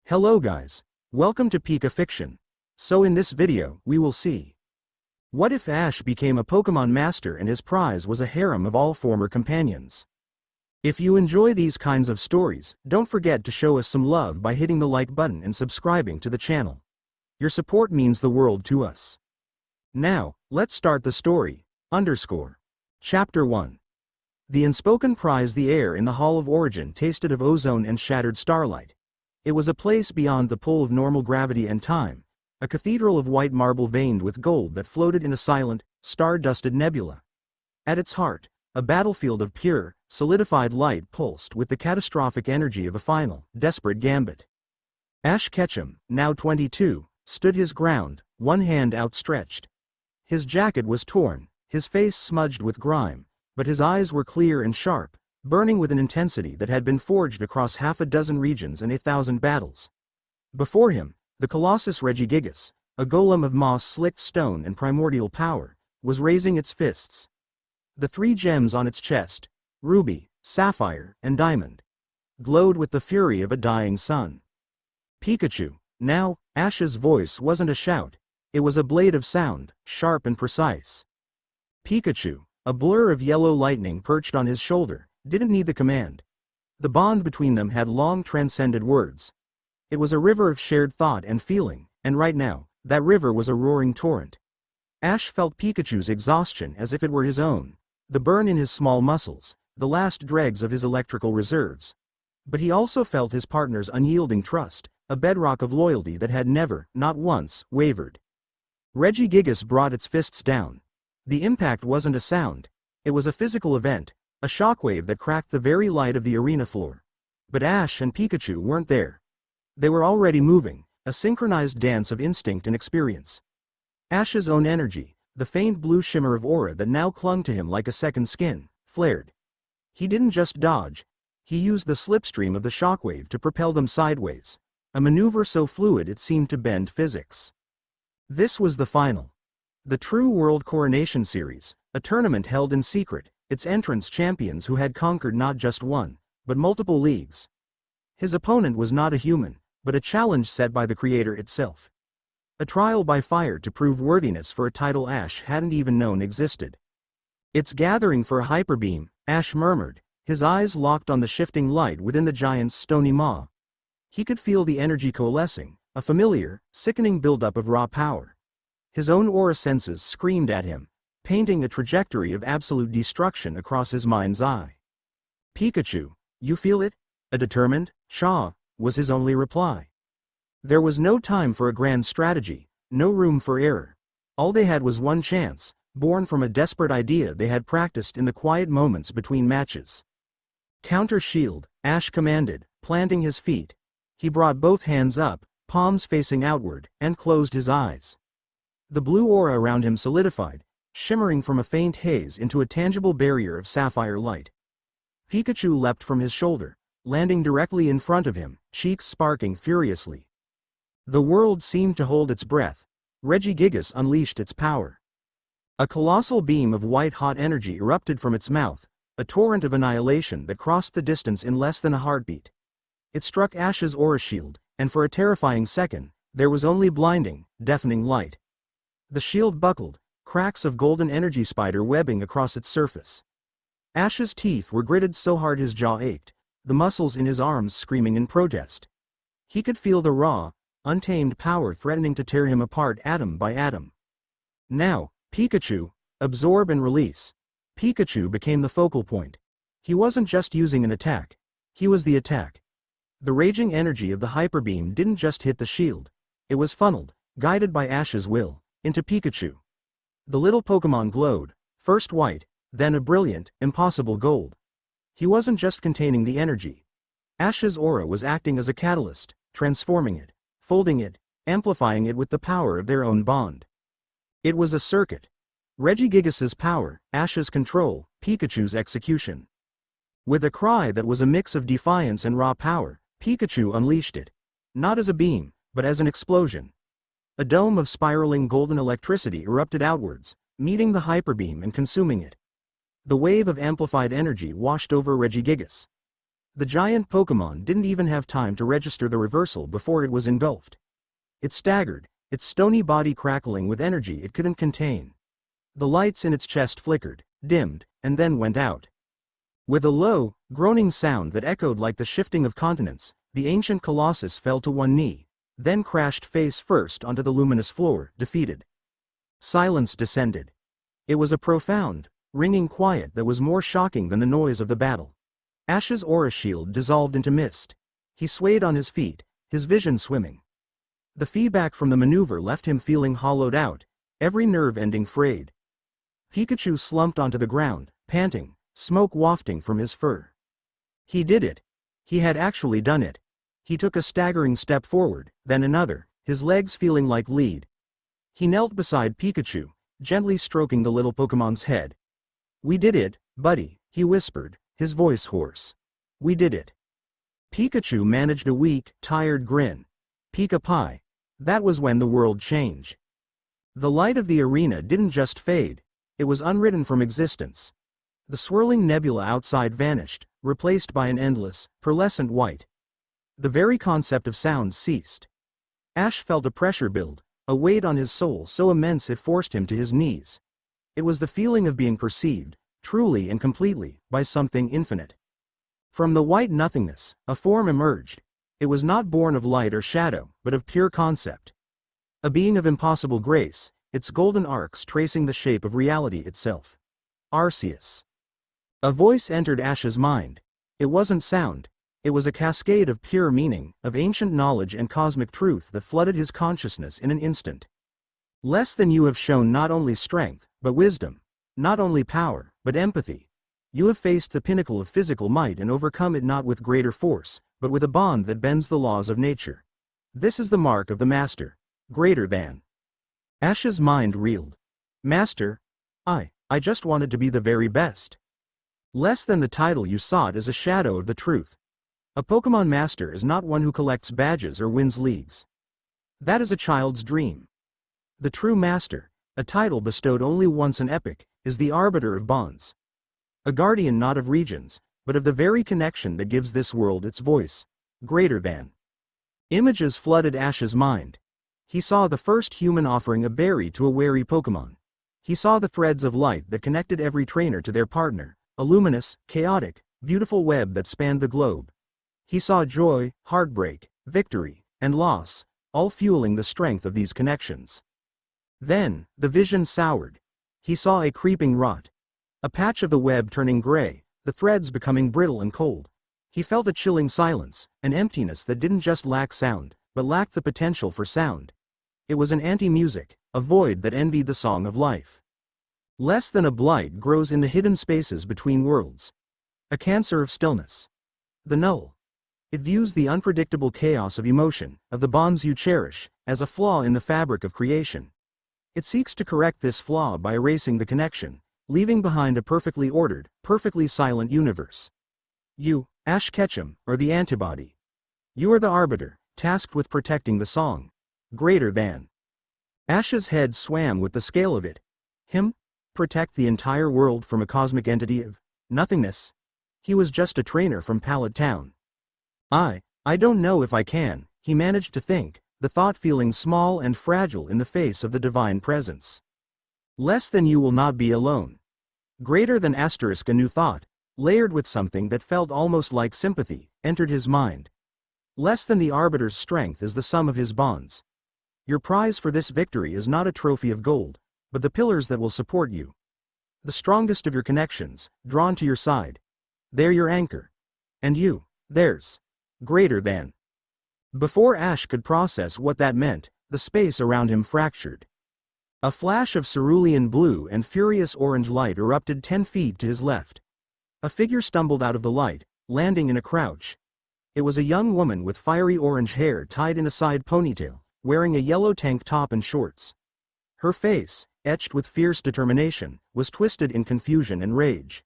Hello guys. Welcome to Pika Fiction. So in this video, we will see what if Ash became a Pokémon master and his prize was a harem of all former companions. If you enjoy these kinds of stories, don't forget to show us some love by hitting the like button and subscribing to the channel. Your support means the world to us. Now, let's start the story. Chapter 1. The unspoken prize. The air in the Hall of Origin tasted of ozone and shattered starlight. It was a place beyond the pull of normal gravity and time, a cathedral of white marble veined with gold that floated in a silent, star-dusted nebula. At its heart, a battlefield of pure, solidified light pulsed with the catastrophic energy of a final, desperate gambit. Ash Ketchum, now 22, stood his ground, one hand outstretched. His jacket was torn, his face smudged with grime, but his eyes were clear and sharp, burning with an intensity that had been forged across half a dozen regions and 1,000 battles. Before him, the Colossus Regigigas, a golem of moss-slicked stone and primordial power, was raising its fists. The three gems on its chest, ruby, sapphire, and diamond, glowed with the fury of a dying sun. Pikachu, now, Ash's voice wasn't a shout, it was a blade of sound, sharp and precise. Pikachu, a blur of yellow lightning perched on his shoulder, didn't need the command. The bond between them had long transcended words. It was a river of shared thought and feeling, and right now, that river was a roaring torrent. Ash felt Pikachu's exhaustion as if it were his own, the burn in his small muscles, the last dregs of his electrical reserves. But he also felt his partner's unyielding trust, a bedrock of loyalty that had never, not once, wavered. Regigigas brought its fists down. The impact wasn't a sound, it was a physical event, a shockwave that cracked the very light of the arena floor. But Ash and Pikachu weren't there. They were already moving, a synchronized dance of instinct and experience. Ash's own energy, the faint blue shimmer of aura that now clung to him like a second skin, flared. He didn't just dodge, he used the slipstream of the shockwave to propel them sideways, a maneuver so fluid it seemed to bend physics. This was the final. The True World Coronation Series, a tournament held in secret, its entrants champions who had conquered not just one, but multiple leagues. His opponent was not a human, but a challenge set by the creator itself. A trial by fire to prove worthiness for a title Ash hadn't even known existed. "It's gathering for a hyper beam," Ash murmured, his eyes locked on the shifting light within the giant's stony maw. He could feel the energy coalescing, a familiar, sickening buildup of raw power. His own aura senses screamed at him, painting a trajectory of absolute destruction across his mind's eye. "Pikachu, you feel it?" A determined, "Shaw," was his only reply. There was no time for a grand strategy, no room for error. All they had was one chance, born from a desperate idea they had practiced in the quiet moments between matches. "Counter shield," Ash commanded, planting his feet. He brought both hands up, palms facing outward, and closed his eyes. The blue aura around him solidified, shimmering from a faint haze into a tangible barrier of sapphire light. Pikachu leapt from his shoulder, landing directly in front of him, cheeks sparking furiously. The world seemed to hold its breath. Regigigas unleashed its power. A colossal beam of white-hot energy erupted from its mouth, a torrent of annihilation that crossed the distance in less than a heartbeat. It struck Ash's aura shield, and for a terrifying second, there was only blinding, deafening light. The shield buckled, cracks of golden energy spider webbing across its surface. Ash's teeth were gritted so hard his jaw ached, the muscles in his arms screaming in protest. He could feel the raw, untamed power threatening to tear him apart atom by atom. Now, Pikachu, absorb and release. Pikachu became the focal point. He wasn't just using an attack, he was the attack. The raging energy of the hyper beam didn't just hit the shield, it was funneled, guided by Ash's will, into Pikachu. The little Pokémon glowed, first white, then a brilliant, impossible gold. He wasn't just containing the energy. Ash's aura was acting as a catalyst, transforming it, folding it, amplifying it with the power of their own bond. It was a circuit. Regigigas's power, Ash's control, Pikachu's execution. With a cry that was a mix of defiance and raw power, Pikachu unleashed it. Not as a beam, but as an explosion. A dome of spiraling golden electricity erupted outwards, meeting the hyperbeam and consuming it. The wave of amplified energy washed over Regigigas. The giant Pokémon didn't even have time to register the reversal before it was engulfed. It staggered, its stony body crackling with energy it couldn't contain. The lights in its chest flickered, dimmed, and then went out. With a low, groaning sound that echoed like the shifting of continents, the ancient colossus fell to one knee, then crashed face first onto the luminous floor, defeated. Silence descended. It was a profound, ringing quiet that was more shocking than the noise of the battle. Ash's aura shield dissolved into mist. He swayed on his feet, his vision swimming. The feedback from the maneuver left him feeling hollowed out, every nerve ending frayed. Pikachu slumped onto the ground, panting, smoke wafting from his fur. He did it. He had actually done it. He took a staggering step forward, then another, his legs feeling like lead. He knelt beside Pikachu, gently stroking the little Pokemon's head. "We did it, buddy," he whispered, his voice hoarse. "We did it." Pikachu managed a weak, tired grin. "Pika Pie." That was when the world changed. The light of the arena didn't just fade, it was unwritten from existence. The swirling nebula outside vanished, replaced by an endless, pearlescent white. The very concept of sound ceased. Ash felt a pressure build, a weight on his soul so immense it forced him to his knees. It was the feeling of being perceived, truly and completely, by something infinite. From the white nothingness, a form emerged. It was not born of light or shadow, but of pure concept. A being of impossible grace, its golden arcs tracing the shape of reality itself. Arceus. A voice entered Ash's mind. It wasn't sound. It was a cascade of pure meaning, of ancient knowledge and cosmic truth that flooded his consciousness in an instant. "Less than you have shown not only strength, but wisdom. Not only power, but empathy. You have faced the pinnacle of physical might and overcome it not with greater force, but with a bond that bends the laws of nature. This is the mark of the Master. Greater than." Ash's mind reeled. "Master? I just wanted to be the very best." "Less than the title you sought is a shadow of the truth. A Pokémon Master is not one who collects badges or wins leagues. That is a child's dream. The true Master, a title bestowed only once in epic, is the arbiter of bonds. A guardian not of regions, but of the very connection that gives this world its voice. Greater than." Images flooded Ash's mind. He saw the first human offering a berry to a wary Pokémon. He saw the threads of light that connected every trainer to their partner, a luminous, chaotic, beautiful web that spanned the globe. He saw joy, heartbreak, victory, and loss, all fueling the strength of these connections. Then, the vision soured. He saw a creeping rot. A patch of the web turning gray, the threads becoming brittle and cold. He felt a chilling silence, an emptiness that didn't just lack sound, but lacked the potential for sound. It was an anti-music, a void that envied the song of life. Less than a blight grows in the hidden spaces between worlds. A cancer of stillness. The null. It views the unpredictable chaos of emotion, of the bonds you cherish, as a flaw in the fabric of creation. It seeks to correct this flaw by erasing the connection, leaving behind a perfectly ordered, perfectly silent universe. You, Ash Ketchum, are the antibody. You are the arbiter, tasked with protecting the song. Greater than. Ash's head swam with the scale of it. Him? Protect the entire world from a cosmic entity of nothingness? He was just a trainer from Pallet Town. I don't know if I can, he managed to think, the thought feeling small and fragile in the face of the divine presence. Less than you will not be alone. Greater than asterisk a new thought, layered with something that felt almost like sympathy, entered his mind. Less than the arbiter's strength is the sum of his bonds. Your prize for this victory is not a trophy of gold, but the pillars that will support you. The strongest of your connections, drawn to your side. They're your anchor. And you, theirs. Greater than. Before Ash could process what that meant, the space around him fractured. A flash of cerulean blue and furious orange light erupted 10 feet to his left. A figure stumbled out of the light, landing in a crouch. It was a young woman with fiery orange hair tied in a side ponytail, wearing a yellow tank top and shorts. Her face, etched with fierce determination, was twisted in confusion and rage.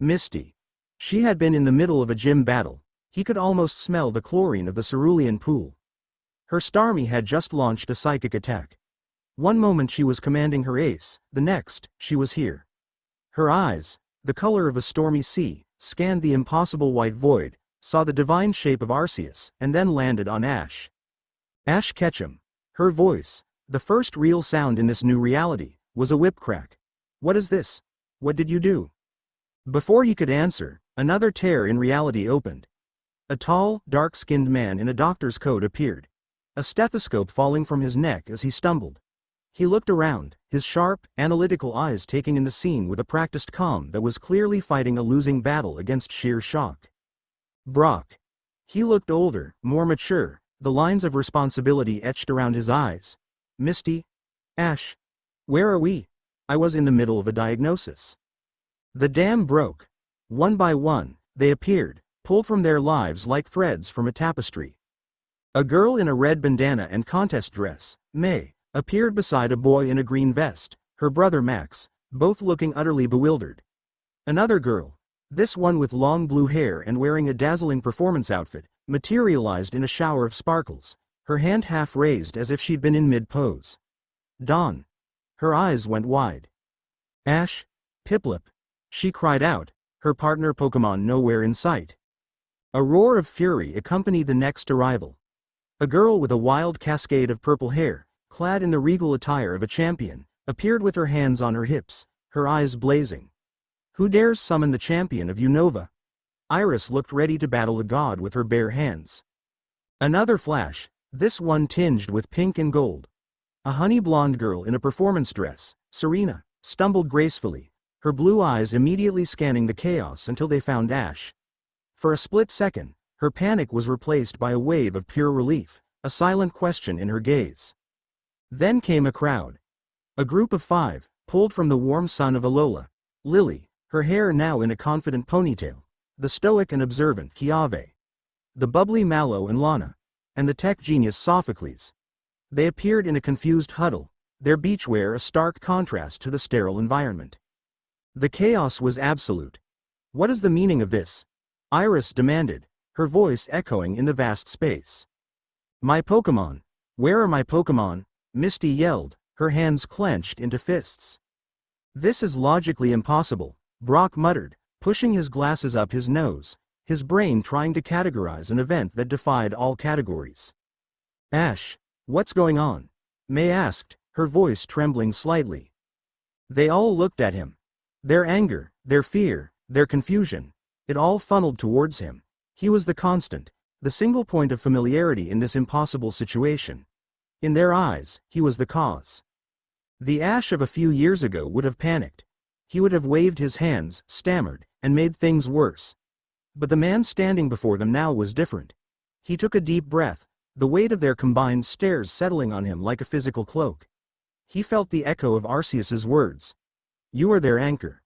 Misty. She had been in the middle of a gym battle. He could almost smell the chlorine of the cerulean pool. Her Starmie had just launched a psychic attack. One moment she was commanding her ace, the next, she was here. Her eyes, the color of a stormy sea, scanned the impossible white void, saw the divine shape of Arceus, and then landed on Ash. Ash Ketchum. Her voice, the first real sound in this new reality, was a whip crack. What is this? What did you do? Before he could answer, another tear in reality opened. A tall, dark-skinned man in a doctor's coat appeared, a stethoscope falling from his neck as he stumbled. He looked around, his sharp, analytical eyes taking in the scene with a practiced calm that was clearly fighting a losing battle against sheer shock. Brock. He looked older, more mature, the lines of responsibility etched around his eyes. Misty? Ash? Where are we? I was in the middle of a diagnosis. The dam broke. One by one, they appeared, pulled from their lives like threads from a tapestry. A girl in a red bandana and contest dress, May, appeared beside a boy in a green vest, her brother Max, both looking utterly bewildered. Another girl, this one with long blue hair and wearing a dazzling performance outfit, materialized in a shower of sparkles, her hand half raised as if she'd been in mid-pose. Dawn. Her eyes went wide. Ash? Piplup. She cried out, her partner Pokémon nowhere in sight. A roar of fury accompanied the next arrival. A girl with a wild cascade of purple hair, clad in the regal attire of a champion, appeared with her hands on her hips, her eyes blazing. Who dares summon the champion of Unova? Iris looked ready to battle a god with her bare hands. Another flash, this one tinged with pink and gold. A honey blonde girl in a performance dress, Serena, stumbled gracefully, her blue eyes immediately scanning the chaos until they found Ash. For a split second, her panic was replaced by a wave of pure relief, a silent question in her gaze. Then came a crowd. A group of 5, pulled from the warm sun of Alola. Lily, her hair now in a confident ponytail, the stoic and observant Kiave, the bubbly Mallow and Lana, and the tech genius Sophocles. They appeared in a confused huddle, their beachwear a stark contrast to the sterile environment. The chaos was absolute. What is the meaning of this? Iris demanded, her voice echoing in the vast space. My Pokémon! Where are my Pokémon? Misty yelled, her hands clenched into fists. This is logically impossible, Brock muttered, pushing his glasses up his nose, his brain trying to categorize an event that defied all categories. Ash, what's going on? May asked, her voice trembling slightly. They all looked at him. Their anger, their fear, their confusion, it all funneled towards him. He was the constant, the single point of familiarity in this impossible situation. In their eyes, he was the cause. The Ash of a few years ago would have panicked. He would have waved his hands, stammered, and made things worse. But the man standing before them now was different. He took a deep breath, the weight of their combined stares settling on him like a physical cloak. He felt the echo of Arceus's words. You are their anchor.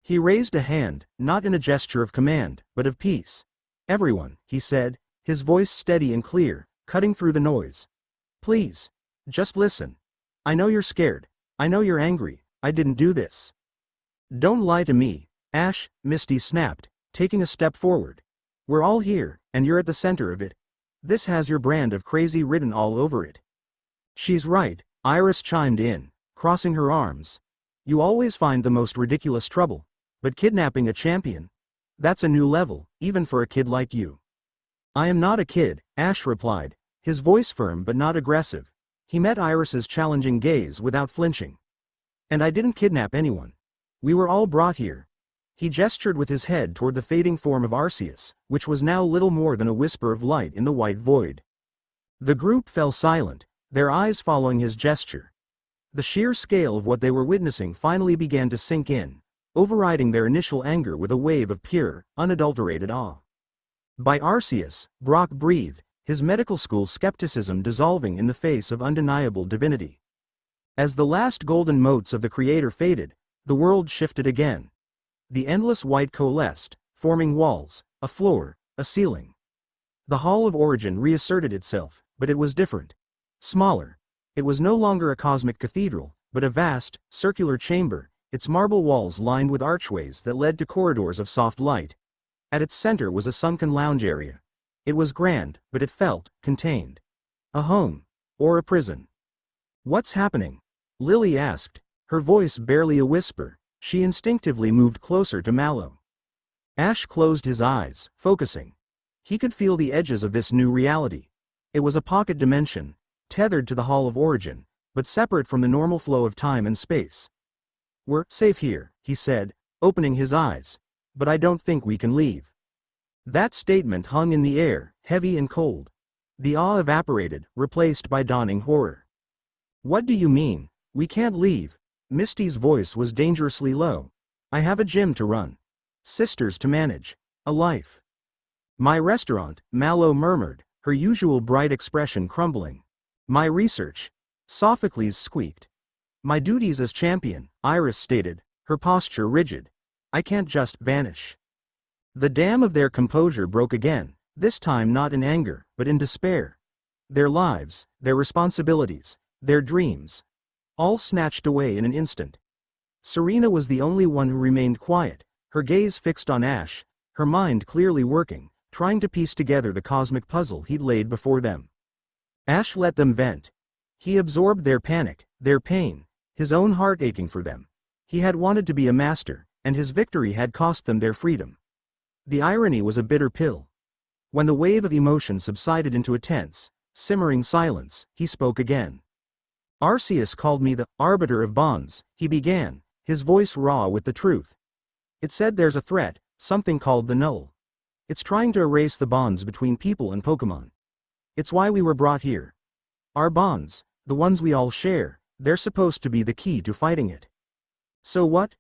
He raised a hand, not in a gesture of command, but of peace. Everyone, he said, his voice steady and clear, cutting through the noise. Please, just listen. I know you're scared. I know you're angry. I didn't do this. Don't lie to me, Ash, Misty snapped, taking a step forward. We're all here, and you're at the center of it. This has your brand of crazy written all over it. She's right, Iris chimed in, crossing her arms. You always find the most ridiculous trouble, but kidnapping a champion? That's a new level, even for a kid like you. I am not a kid, Ash replied, his voice firm but not aggressive. He met Iris's challenging gaze without flinching. And I didn't kidnap anyone. We were all brought here. He gestured with his head toward the fading form of Arceus, which was now little more than a whisper of light in the white void. The group fell silent, their eyes following his gesture. The sheer scale of what they were witnessing finally began to sink in, overriding their initial anger with a wave of pure, unadulterated awe. By Arceus, Brock breathed, his medical school skepticism dissolving in the face of undeniable divinity. As the last golden motes of the Creator faded, the world shifted again. The endless white coalesced, forming walls, a floor, a ceiling. The Hall of Origin reasserted itself, but it was different. Smaller. It was no longer a cosmic cathedral, but a vast, circular chamber, its marble walls lined with archways that led to corridors of soft light. At its center was a sunken lounge area. It was grand, but it felt contained. A home. Or a prison. What's happening? Lily asked, her voice barely a whisper. She instinctively moved closer to Mallow. Ash closed his eyes, focusing. He could feel the edges of this new reality. It was a pocket dimension, tethered to the Hall of Origin, but separate from the normal flow of time and space. "We're safe here," he said, opening his eyes, "but I don't think we can leave." That statement hung in the air, heavy and cold. The awe evaporated, replaced by dawning horror. "What do you mean? We can't leave?" Misty's voice was dangerously low. "I have a gym to run. Sisters to manage. A life." "My restaurant," Mallow murmured, her usual bright expression crumbling. "My research," Sophocles squeaked. "My duties as champion," Iris stated, her posture rigid. "I can't just vanish." The dam of their composure broke again, this time not in anger, but in despair. Their lives, their responsibilities, their dreams, all snatched away in an instant. Serena was the only one who remained quiet, her gaze fixed on Ash, her mind clearly working, trying to piece together the cosmic puzzle he'd laid before them. Ash let them vent. He absorbed their panic, their pain, his own heart aching for them. He had wanted to be a master, and his victory had cost them their freedom. The irony was a bitter pill. When the wave of emotion subsided into a tense, simmering silence, he spoke again. "Arceus called me the arbiter of bonds," he began, his voice raw with the truth. "It said there's a threat, something called the Null. It's trying to erase the bonds between people and Pokémon. It's why we were brought here. Our bonds, the ones we all share, they're supposed to be the key to fighting it." "So what?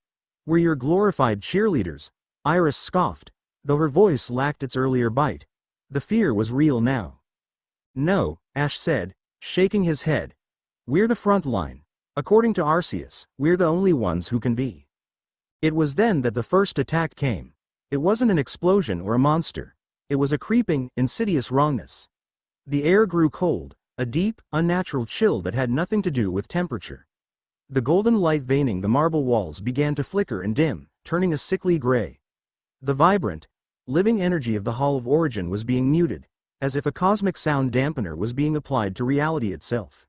We're your glorified cheerleaders," Iris scoffed, though her voice lacked its earlier bite. The fear was real now. "No," Ash said, shaking his head. "We're the front line. According to Arceus, we're the only ones who can be." It was then that the first attack came. It wasn't an explosion or a monster. It was a creeping, insidious wrongness. The air grew cold, a deep, unnatural chill that had nothing to do with temperature. The golden light veining the marble walls began to flicker and dim, turning a sickly gray. The vibrant, living energy of the Hall of Origin was being muted, as if a cosmic sound dampener was being applied to reality itself.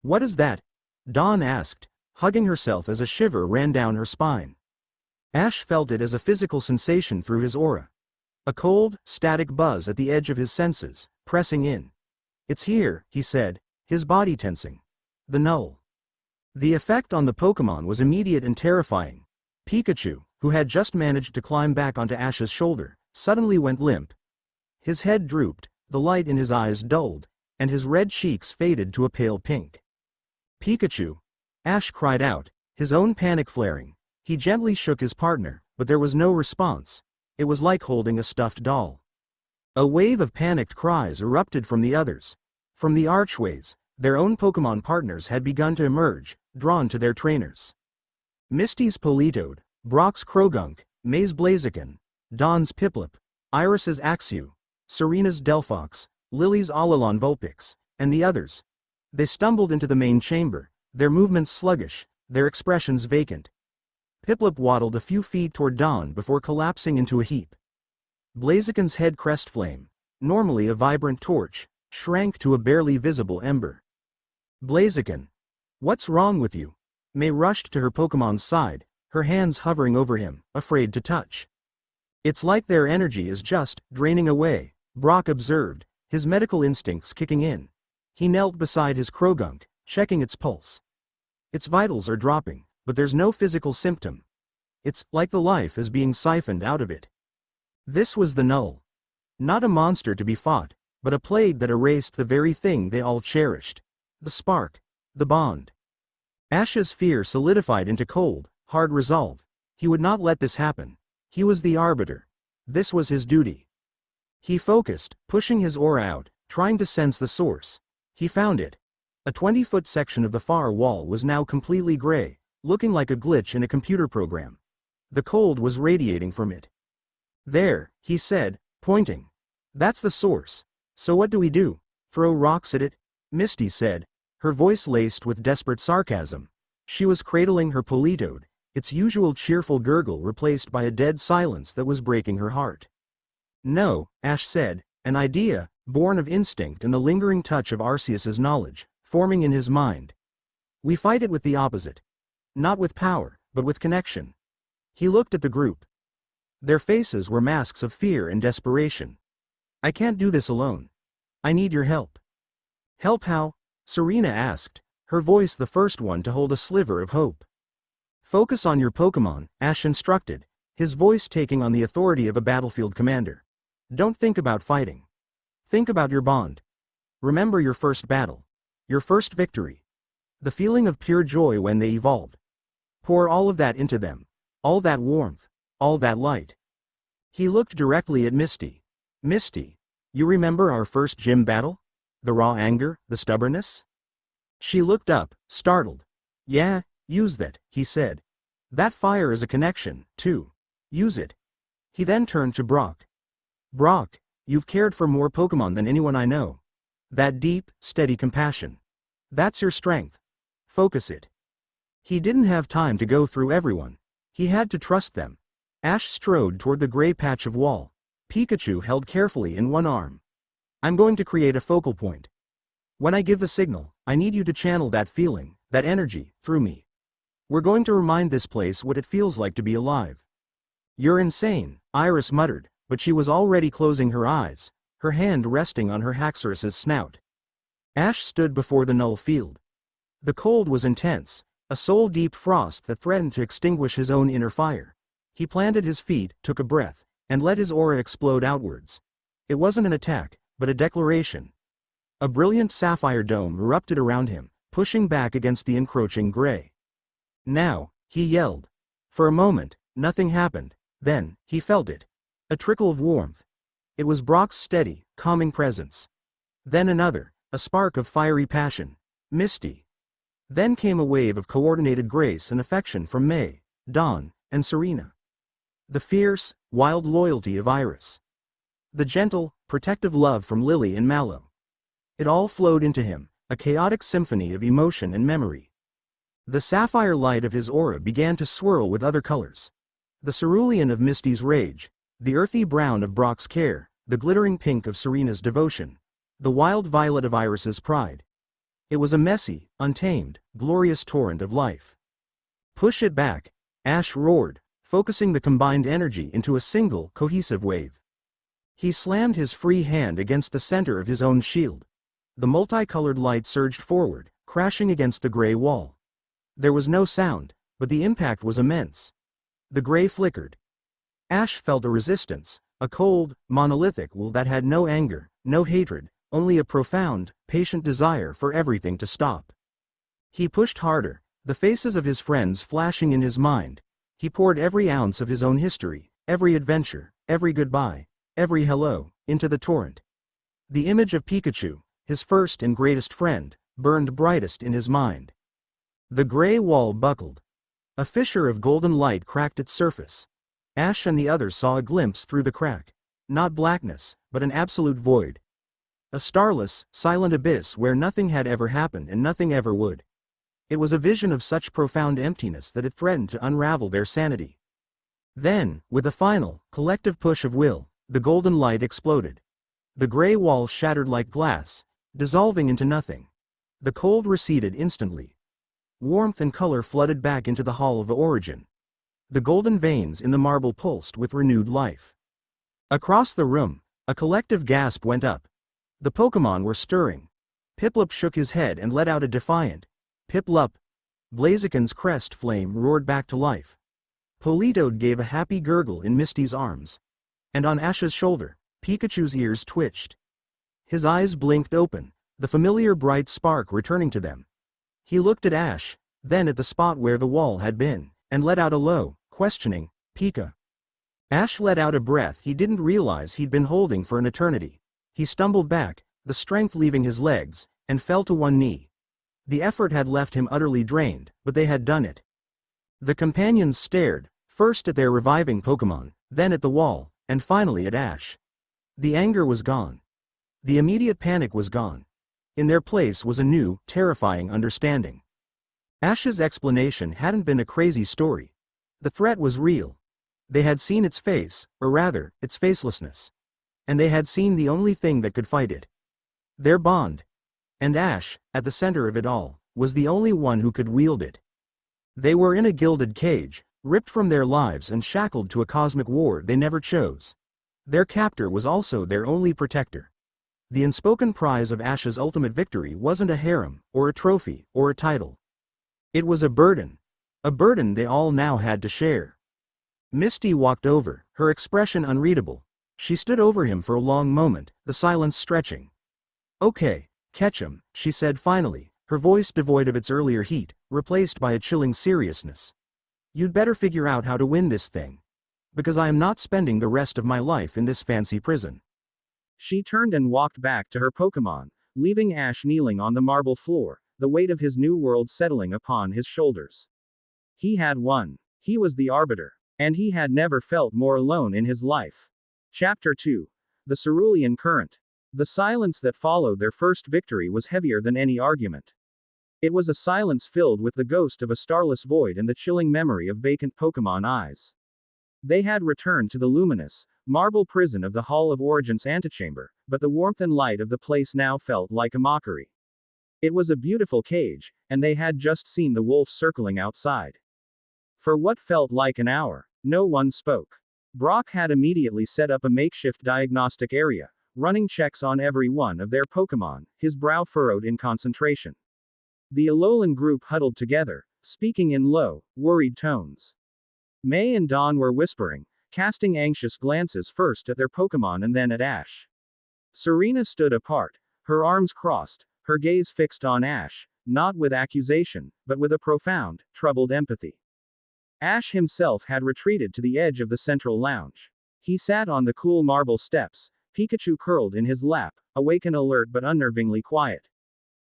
"What is that?" Dawn asked, hugging herself as a shiver ran down her spine. Ash felt it as a physical sensation through his aura. A cold, static buzz at the edge of his senses, pressing in. "It's here," he said, his body tensing. "The Null." The effect on the Pokémon was immediate and terrifying. Pikachu, who had just managed to climb back onto Ash's shoulder, suddenly went limp. His head drooped, the light in his eyes dulled, and his red cheeks faded to a pale pink. "Pikachu!" Ash cried out, his own panic flaring. He gently shook his partner, but there was no response. It was like holding a stuffed doll. A wave of panicked cries erupted from the others. From the archways, their own Pokémon partners had begun to emerge, drawn to their trainers. Misty's Politoed, Brock's Krogunk, May's Blaziken, Dawn's Piplup, Iris's Axew, Serena's Delphox, Lily's Alalon Vulpix, and the others. They stumbled into the main chamber, their movements sluggish, their expressions vacant. Piplup waddled a few feet toward Dawn before collapsing into a heap. Blaziken's head crestflame, normally a vibrant torch, shrank to a barely visible ember. "Blaziken! What's wrong with you?" May rushed to her Pokémon's side, her hands hovering over him, afraid to touch. "It's like their energy is just draining away," Brock observed, his medical instincts kicking in. He knelt beside his Krogunk, checking its pulse. "Its vitals are dropping, but there's no physical symptom. It's like the life is being siphoned out of it." This was the Null. Not a monster to be fought, but a plague that erased the very thing they all cherished. The spark. The bond. Ash's fear solidified into cold, hard resolve. He would not let this happen. He was the arbiter. This was his duty. He focused, pushing his aura out, trying to sense the source. He found it. A 20-foot section of the far wall was now completely gray, looking like a glitch in a computer program. The cold was radiating from it. "There," he said, pointing. "That's the source. So what do we do? Throw rocks at it?" Misty said, her voice laced with desperate sarcasm. She was cradling her Politoed, its usual cheerful gurgle replaced by a dead silence that was breaking her heart. "No," Ash said, an idea, born of instinct and the lingering touch of Arceus's knowledge, forming in his mind. "We fight it with the opposite. Not with power, but with connection." He looked at the group. Their faces were masks of fear and desperation. I can't do this alone. I need your help. Help how? Serena asked, her voice the first one to hold a sliver of hope. Focus on your Pokémon, Ash instructed, his voice taking on the authority of a battlefield commander. Don't think about fighting. Think about your bond. Remember your first battle. Your first victory. The feeling of pure joy when they evolved. Pour all of that into them. All that warmth. All that light. He looked directly at Misty. Misty, you remember our first gym battle? The raw anger, the stubbornness? She looked up, startled. Yeah, use that, he said. That fire is a connection, too. Use it. He then turned to Brock. Brock, you've cared for more Pokémon than anyone I know. That deep, steady compassion. That's your strength. Focus it. He didn't have time to go through everyone. He had to trust them. Ash strode toward the gray patch of wall. Pikachu held carefully in one arm. I'm going to create a focal point. When I give the signal, I need you to channel that feeling, that energy, through me. We're going to remind this place what it feels like to be alive. You're insane, Iris muttered, but she was already closing her eyes, her hand resting on her Haxorus's snout. Ash stood before the null field. The cold was intense, a soul-deep frost that threatened to extinguish his own inner fire. He planted his feet, took a breath, and let his aura explode outwards. It wasn't an attack, but a declaration. A brilliant sapphire dome erupted around him, pushing back against the encroaching gray. Now, he yelled. For a moment, nothing happened. Then, he felt it. A trickle of warmth. It was Brock's steady, calming presence. Then another, a spark of fiery passion. Misty. Then came a wave of coordinated grace and affection from May, Dawn, and Serena. The fierce, wild loyalty of Iris. The gentle, protective love from Lily and Mallow. It all flowed into him, a chaotic symphony of emotion and memory. The sapphire light of his aura began to swirl with other colors. The cerulean of Misty's rage, the earthy brown of Brock's care, the glittering pink of Serena's devotion, the wild violet of Iris's pride. It was a messy, untamed, glorious torrent of life. Push it back, Ash roared, focusing the combined energy into a single, cohesive wave. He slammed his free hand against the center of his own shield. The multicolored light surged forward, crashing against the gray wall. There was no sound, but the impact was immense. The gray flickered. Ash felt a resistance, a cold, monolithic will that had no anger, no hatred, only a profound, patient desire for everything to stop. He pushed harder, the faces of his friends flashing in his mind. He poured every ounce of his own history, every adventure, every goodbye, every hello, into the torrent. The image of Pikachu, his first and greatest friend, burned brightest in his mind. The gray wall buckled. A fissure of golden light cracked its surface. Ash and the others saw a glimpse through the crack. Not blackness, but an absolute void. A starless, silent abyss where nothing had ever happened and nothing ever would. It was a vision of such profound emptiness that it threatened to unravel their sanity. Then, with a final, collective push of will, the golden light exploded. The gray wall shattered like glass, dissolving into nothing. The cold receded instantly. Warmth and color flooded back into the Hall of Origin. The golden veins in the marble pulsed with renewed life. Across the room, a collective gasp went up. The Pokémon were stirring. Piplup shook his head and let out a defiant Piplup. Blaziken's crest flame roared back to life. Politoed gave a happy gurgle in Misty's arms. And on Ash's shoulder, Pikachu's ears twitched. His eyes blinked open, the familiar bright spark returning to them. He looked at Ash, then at the spot where the wall had been, and let out a low, questioning, Pika. Ash let out a breath he didn't realize he'd been holding for an eternity. He stumbled back, the strength leaving his legs, and fell to one knee. The effort had left him utterly drained, but they had done it. The companions stared, first at their reviving Pokémon, then at the wall, and finally at Ash. The anger was gone. The immediate panic was gone. In their place was a new, terrifying understanding. Ash's explanation hadn't been a crazy story. The threat was real. They had seen its face, or rather, its facelessness. And they had seen the only thing that could fight it. Their bond. And Ash, at the center of it all, was the only one who could wield it. They were in a gilded cage, ripped from their lives and shackled to a cosmic war they never chose. Their captor was also their only protector. The unspoken prize of Ash's ultimate victory wasn't a harem, or a trophy, or a title. It was a burden. A burden they all now had to share. Misty walked over, her expression unreadable. She stood over him for a long moment, the silence stretching. "Okay, catch him," she said finally, her voice devoid of its earlier heat, replaced by a chilling seriousness. "You'd better figure out how to win this thing. Because I am not spending the rest of my life in this fancy prison." She turned and walked back to her Pokémon, leaving Ash kneeling on the marble floor, the weight of his new world settling upon his shoulders. He had won. He was the arbiter. And he had never felt more alone in his life. Chapter 2. The Cerulean Current. The silence that followed their first victory was heavier than any argument. It was a silence filled with the ghost of a starless void and the chilling memory of vacant Pokémon eyes. They had returned to the luminous, marble prison of the Hall of Origin's antechamber, but the warmth and light of the place now felt like a mockery. It was a beautiful cage, and they had just seen the wolf circling outside. For what felt like an hour, no one spoke. Brock had immediately set up a makeshift diagnostic area, running checks on every one of their Pokémon, his brow furrowed in concentration. The Alolan group huddled together, speaking in low, worried tones. May and Dawn were whispering, casting anxious glances first at their Pokémon and then at Ash. Serena stood apart, her arms crossed, her gaze fixed on Ash, not with accusation, but with a profound, troubled empathy. Ash himself had retreated to the edge of the central lounge. He sat on the cool marble steps, Pikachu curled in his lap, awake and alert but unnervingly quiet.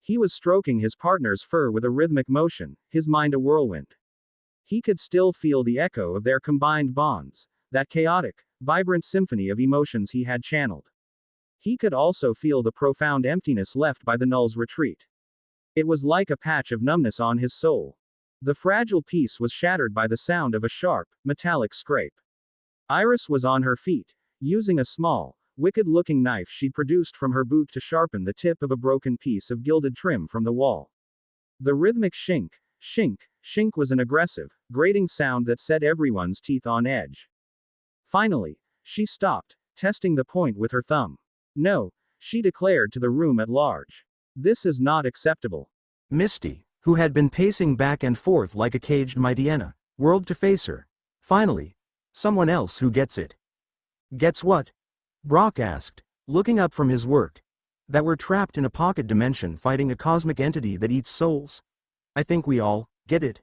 He was stroking his partner's fur with a rhythmic motion, his mind a whirlwind. He could still feel the echo of their combined bonds, that chaotic, vibrant symphony of emotions he had channeled. He could also feel the profound emptiness left by the Null's retreat. It was like a patch of numbness on his soul. The fragile peace was shattered by the sound of a sharp, metallic scrape. Iris was on her feet, using a small, wicked-looking knife she produced from her boot to sharpen the tip of a broken piece of gilded trim from the wall. The rhythmic shink, shink, shink was an aggressive, grating sound that set everyone's teeth on edge. Finally, she stopped, testing the point with her thumb. "No," she declared to the room at large. "This is not acceptable." Misty, who had been pacing back and forth like a caged Mightyena, whirled to face her. "Finally. Someone else who gets it." "Gets what?" Brock asked, looking up from his work. "That we're trapped in a pocket dimension fighting a cosmic entity that eats souls? I think we all get it."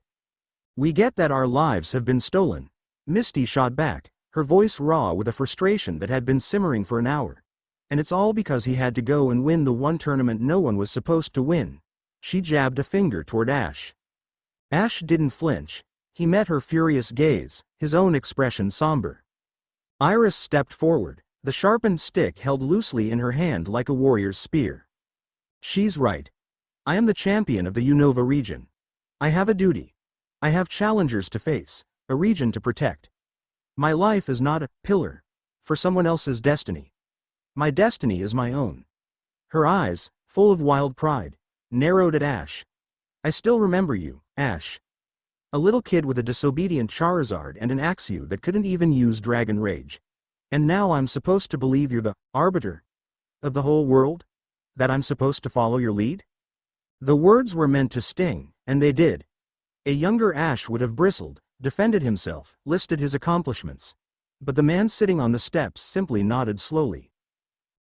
"We get that our lives have been stolen," Misty shot back, her voice raw with a frustration that had been simmering for an hour. "And it's all because he had to go and win the one tournament no one was supposed to win." She jabbed a finger toward Ash. Ash didn't flinch. He met her furious gaze, his own expression somber. Iris stepped forward, the sharpened stick held loosely in her hand like a warrior's spear. "She's right. I am the champion of the Unova region. I have a duty. I have challengers to face, a region to protect. My life is not a pillar for someone else's destiny. My destiny is my own." Her eyes, full of wild pride, narrowed at Ash. "I still remember you, Ash. A little kid with a disobedient Charizard and an Axew that couldn't even use Dragon Rage. And now I'm supposed to believe you're the arbiter of the whole world? That I'm supposed to follow your lead?" The words were meant to sting, and they did. A younger Ash would have bristled, defended himself, listed his accomplishments. But the man sitting on the steps simply nodded slowly.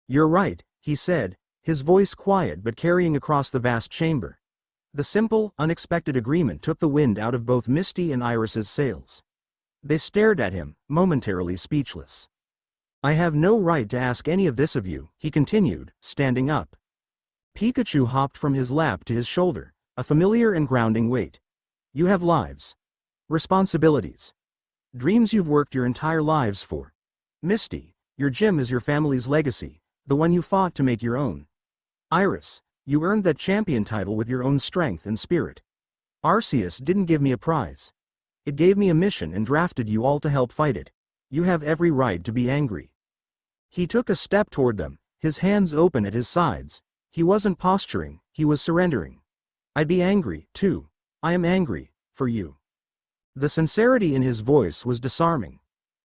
"You're right," he said, his voice quiet but carrying across the vast chamber. The simple, unexpected agreement took the wind out of both Misty and Iris's sails. They stared at him, momentarily speechless. "I have no right to ask any of this of you," he continued, standing up. Pikachu hopped from his lap to his shoulder, a familiar and grounding weight. "You have lives. Responsibilities. Dreams you've worked your entire lives for. Misty, your gym is your family's legacy, the one you fought to make your own. Iris, you earned that champion title with your own strength and spirit. Arceus didn't give me a prize. It gave me a mission and drafted you all to help fight it. You have every right to be angry." He took a step toward them, his hands open at his sides. He wasn't posturing, he was surrendering. "I'd be angry, too. I am angry, for you." The sincerity in his voice was disarming.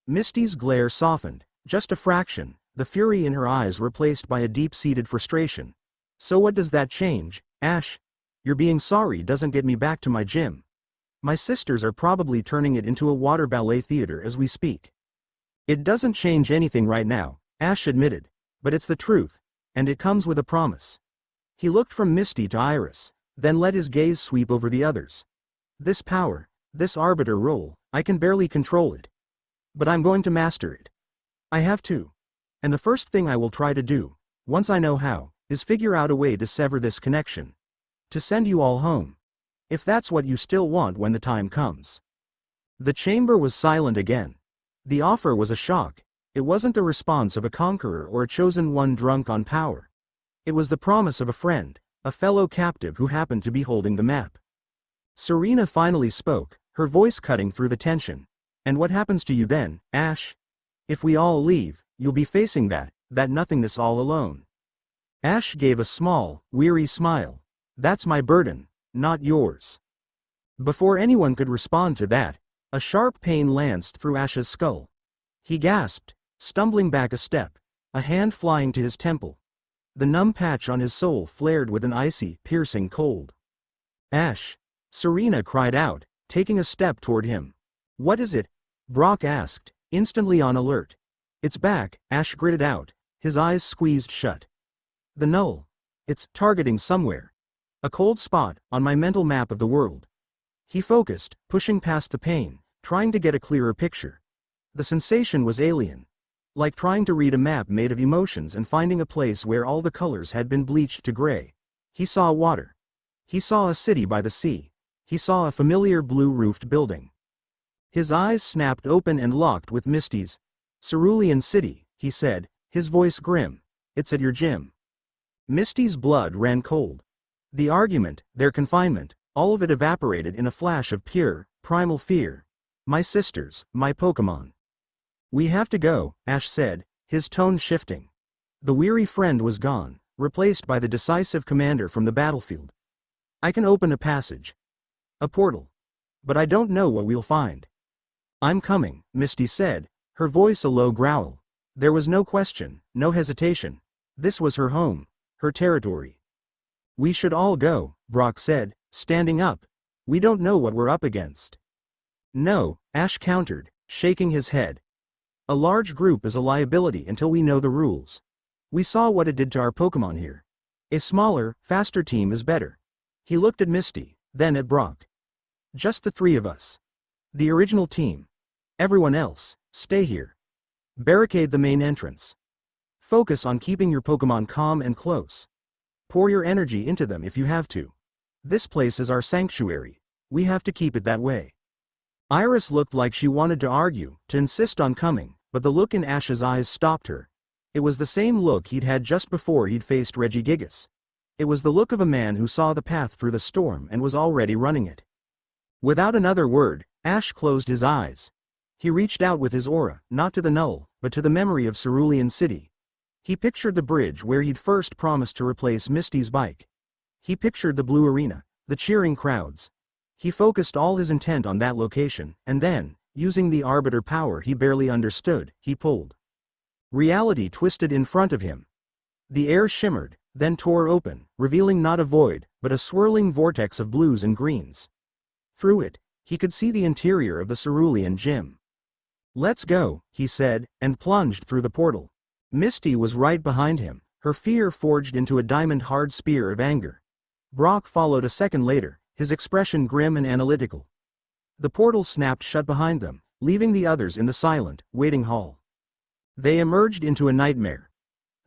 Misty's glare softened, Just a fraction, the fury in her eyes replaced by a deep-seated frustration. So what does that change, Ash? Your being sorry doesn't get me back to my gym. My sisters are probably turning it into a water ballet theater as we speak. It doesn't change anything right now, Ash admitted, but it's the truth, and it comes with a promise. He looked from Misty to Iris, then let his gaze sweep over the others. This power, this arbiter role, I can barely control it. But I'm going to master it. I have to. And the first thing I will try to do, once I know how, is figure out a way to sever this connection. To send you all home. If that's what you still want when the time comes. The chamber was silent again. The offer was a shock. It wasn't the response of a conqueror or a chosen one drunk on power. It was the promise of a friend, a fellow captive who happened to be holding the map. Serena finally spoke, her voice cutting through the tension. And what happens to you then, Ash? If we all leave, you'll be facing that nothingness all alone. Ash gave a small, weary smile. That's my burden, not yours. Before anyone could respond to that, a sharp pain lanced through Ash's skull. He gasped, stumbling back a step, a hand flying to his temple. The numb patch on his soul flared with an icy, piercing cold. Ash! Serena cried out, taking a step toward him. What is it? Brock asked, instantly on alert. It's back, Ash gritted out, his eyes squeezed shut. The null. It's targeting somewhere. A cold spot on my mental map of the world. He focused, pushing past the pain, trying to get a clearer picture. The sensation was alien. Like trying to read a map made of emotions and finding a place where all the colors had been bleached to gray. He saw water. He saw a city by the sea. He saw a familiar blue-roofed building. His eyes snapped open and locked with Misty's. Cerulean City, he said, his voice grim. It's at your gym. Misty's blood ran cold. The argument, their confinement, all of it evaporated in a flash of pure, primal fear. My sisters, my Pokémon. We have to go, Ash said, his tone shifting. The weary friend was gone, replaced by the decisive commander from the battlefield. I can open a passage. A portal. But I don't know what we'll find. I'm coming, Misty said, her voice a low growl. There was no question, no hesitation. This was her home, her territory. We should all go, Brock said, standing up. We don't know what we're up against. No, Ash countered, shaking his head. A large group is a liability until we know the rules. We saw what it did to our Pokémon here. A smaller, faster team is better. He looked at Misty, then at Brock. Just the three of us. The original team. Everyone else, stay here. Barricade the main entrance. Focus on keeping your Pokémon calm and close. Pour your energy into them if you have to. This place is our sanctuary. We have to keep it that way. Iris looked like she wanted to argue, to insist on coming, but the look in Ash's eyes stopped her. It was the same look he'd had just before he'd faced Regigigas. It was the look of a man who saw the path through the storm and was already running it. Without another word, Ash closed his eyes. He reached out with his aura, not to the null, but to the memory of Cerulean City. He pictured the bridge where he'd first promised to replace Misty's bike. He pictured the blue arena, the cheering crowds. He focused all his intent on that location, and then, using the arbiter power he barely understood, he pulled. Reality twisted in front of him. The air shimmered, then tore open, revealing not a void, but a swirling vortex of blues and greens. Through it, he could see the interior of the Cerulean gym. Let's go, he said, and plunged through the portal. Misty was right behind him, her fear forged into a diamond-hard spear of anger. Brock followed a second later, his expression grim and analytical. The portal snapped shut behind them, leaving the others in the silent, waiting hall. They emerged into a nightmare.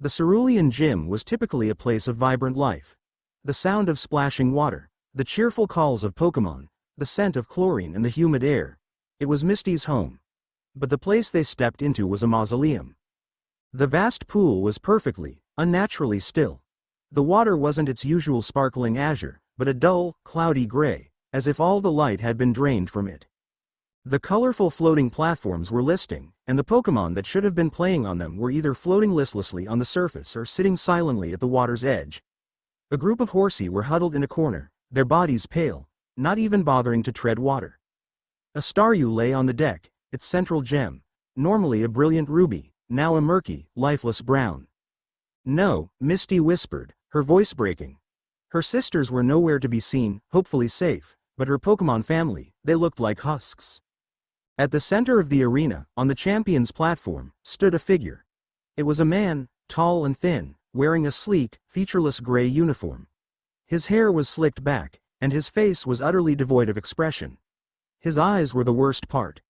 The Cerulean gym was typically a place of vibrant life. The sound of splashing water, the cheerful calls of Pokémon, the scent of chlorine in the humid air. It was Misty's home. But the place they stepped into was a mausoleum. The vast pool was perfectly, unnaturally still. The water wasn't its usual sparkling azure, but a dull, cloudy gray, as if all the light had been drained from it. The colorful floating platforms were listing, and the Pokémon that should have been playing on them were either floating listlessly on the surface or sitting silently at the water's edge. A group of Horsey were huddled in a corner, their bodies pale, not even bothering to tread water. A Staryu lay on the deck, its central gem, normally a brilliant ruby, now a murky, lifeless brown. No, Misty whispered, her voice breaking. Her sisters were nowhere to be seen, hopefully safe, but her Pokémon family, they looked like husks. At the center of the arena, on the champion's platform, stood a figure. It was a man, tall and thin, wearing a sleek, featureless gray uniform. His hair was slicked back, and his face was utterly devoid of expression. His eyes were the worst part.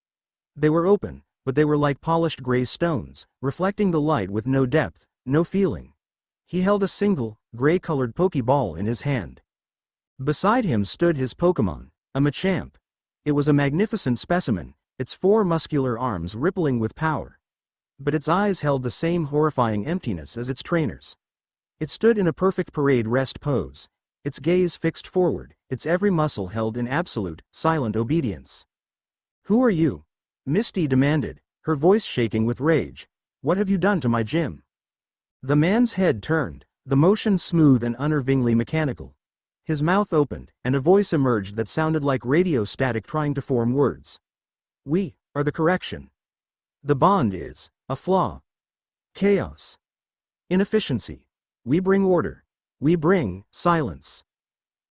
They were open, but they were like polished gray stones, reflecting the light with no depth, no feeling. He held a single, gray-colored Pokeball in his hand. Beside him stood his Pokémon, a Machamp. It was a magnificent specimen, its 4 muscular arms rippling with power. But its eyes held the same horrifying emptiness as its trainers. It stood in a perfect parade rest pose, its gaze fixed forward, its every muscle held in absolute, silent obedience. "Who are you?" Misty demanded, her voice shaking with rage. "What have you done to my gym?" The man's head turned, the motion smooth and unnervingly mechanical. His mouth opened, and a voice emerged that sounded like radio static trying to form words. "We are the correction. The bond is a flaw. Chaos. Inefficiency. We bring order. We bring silence."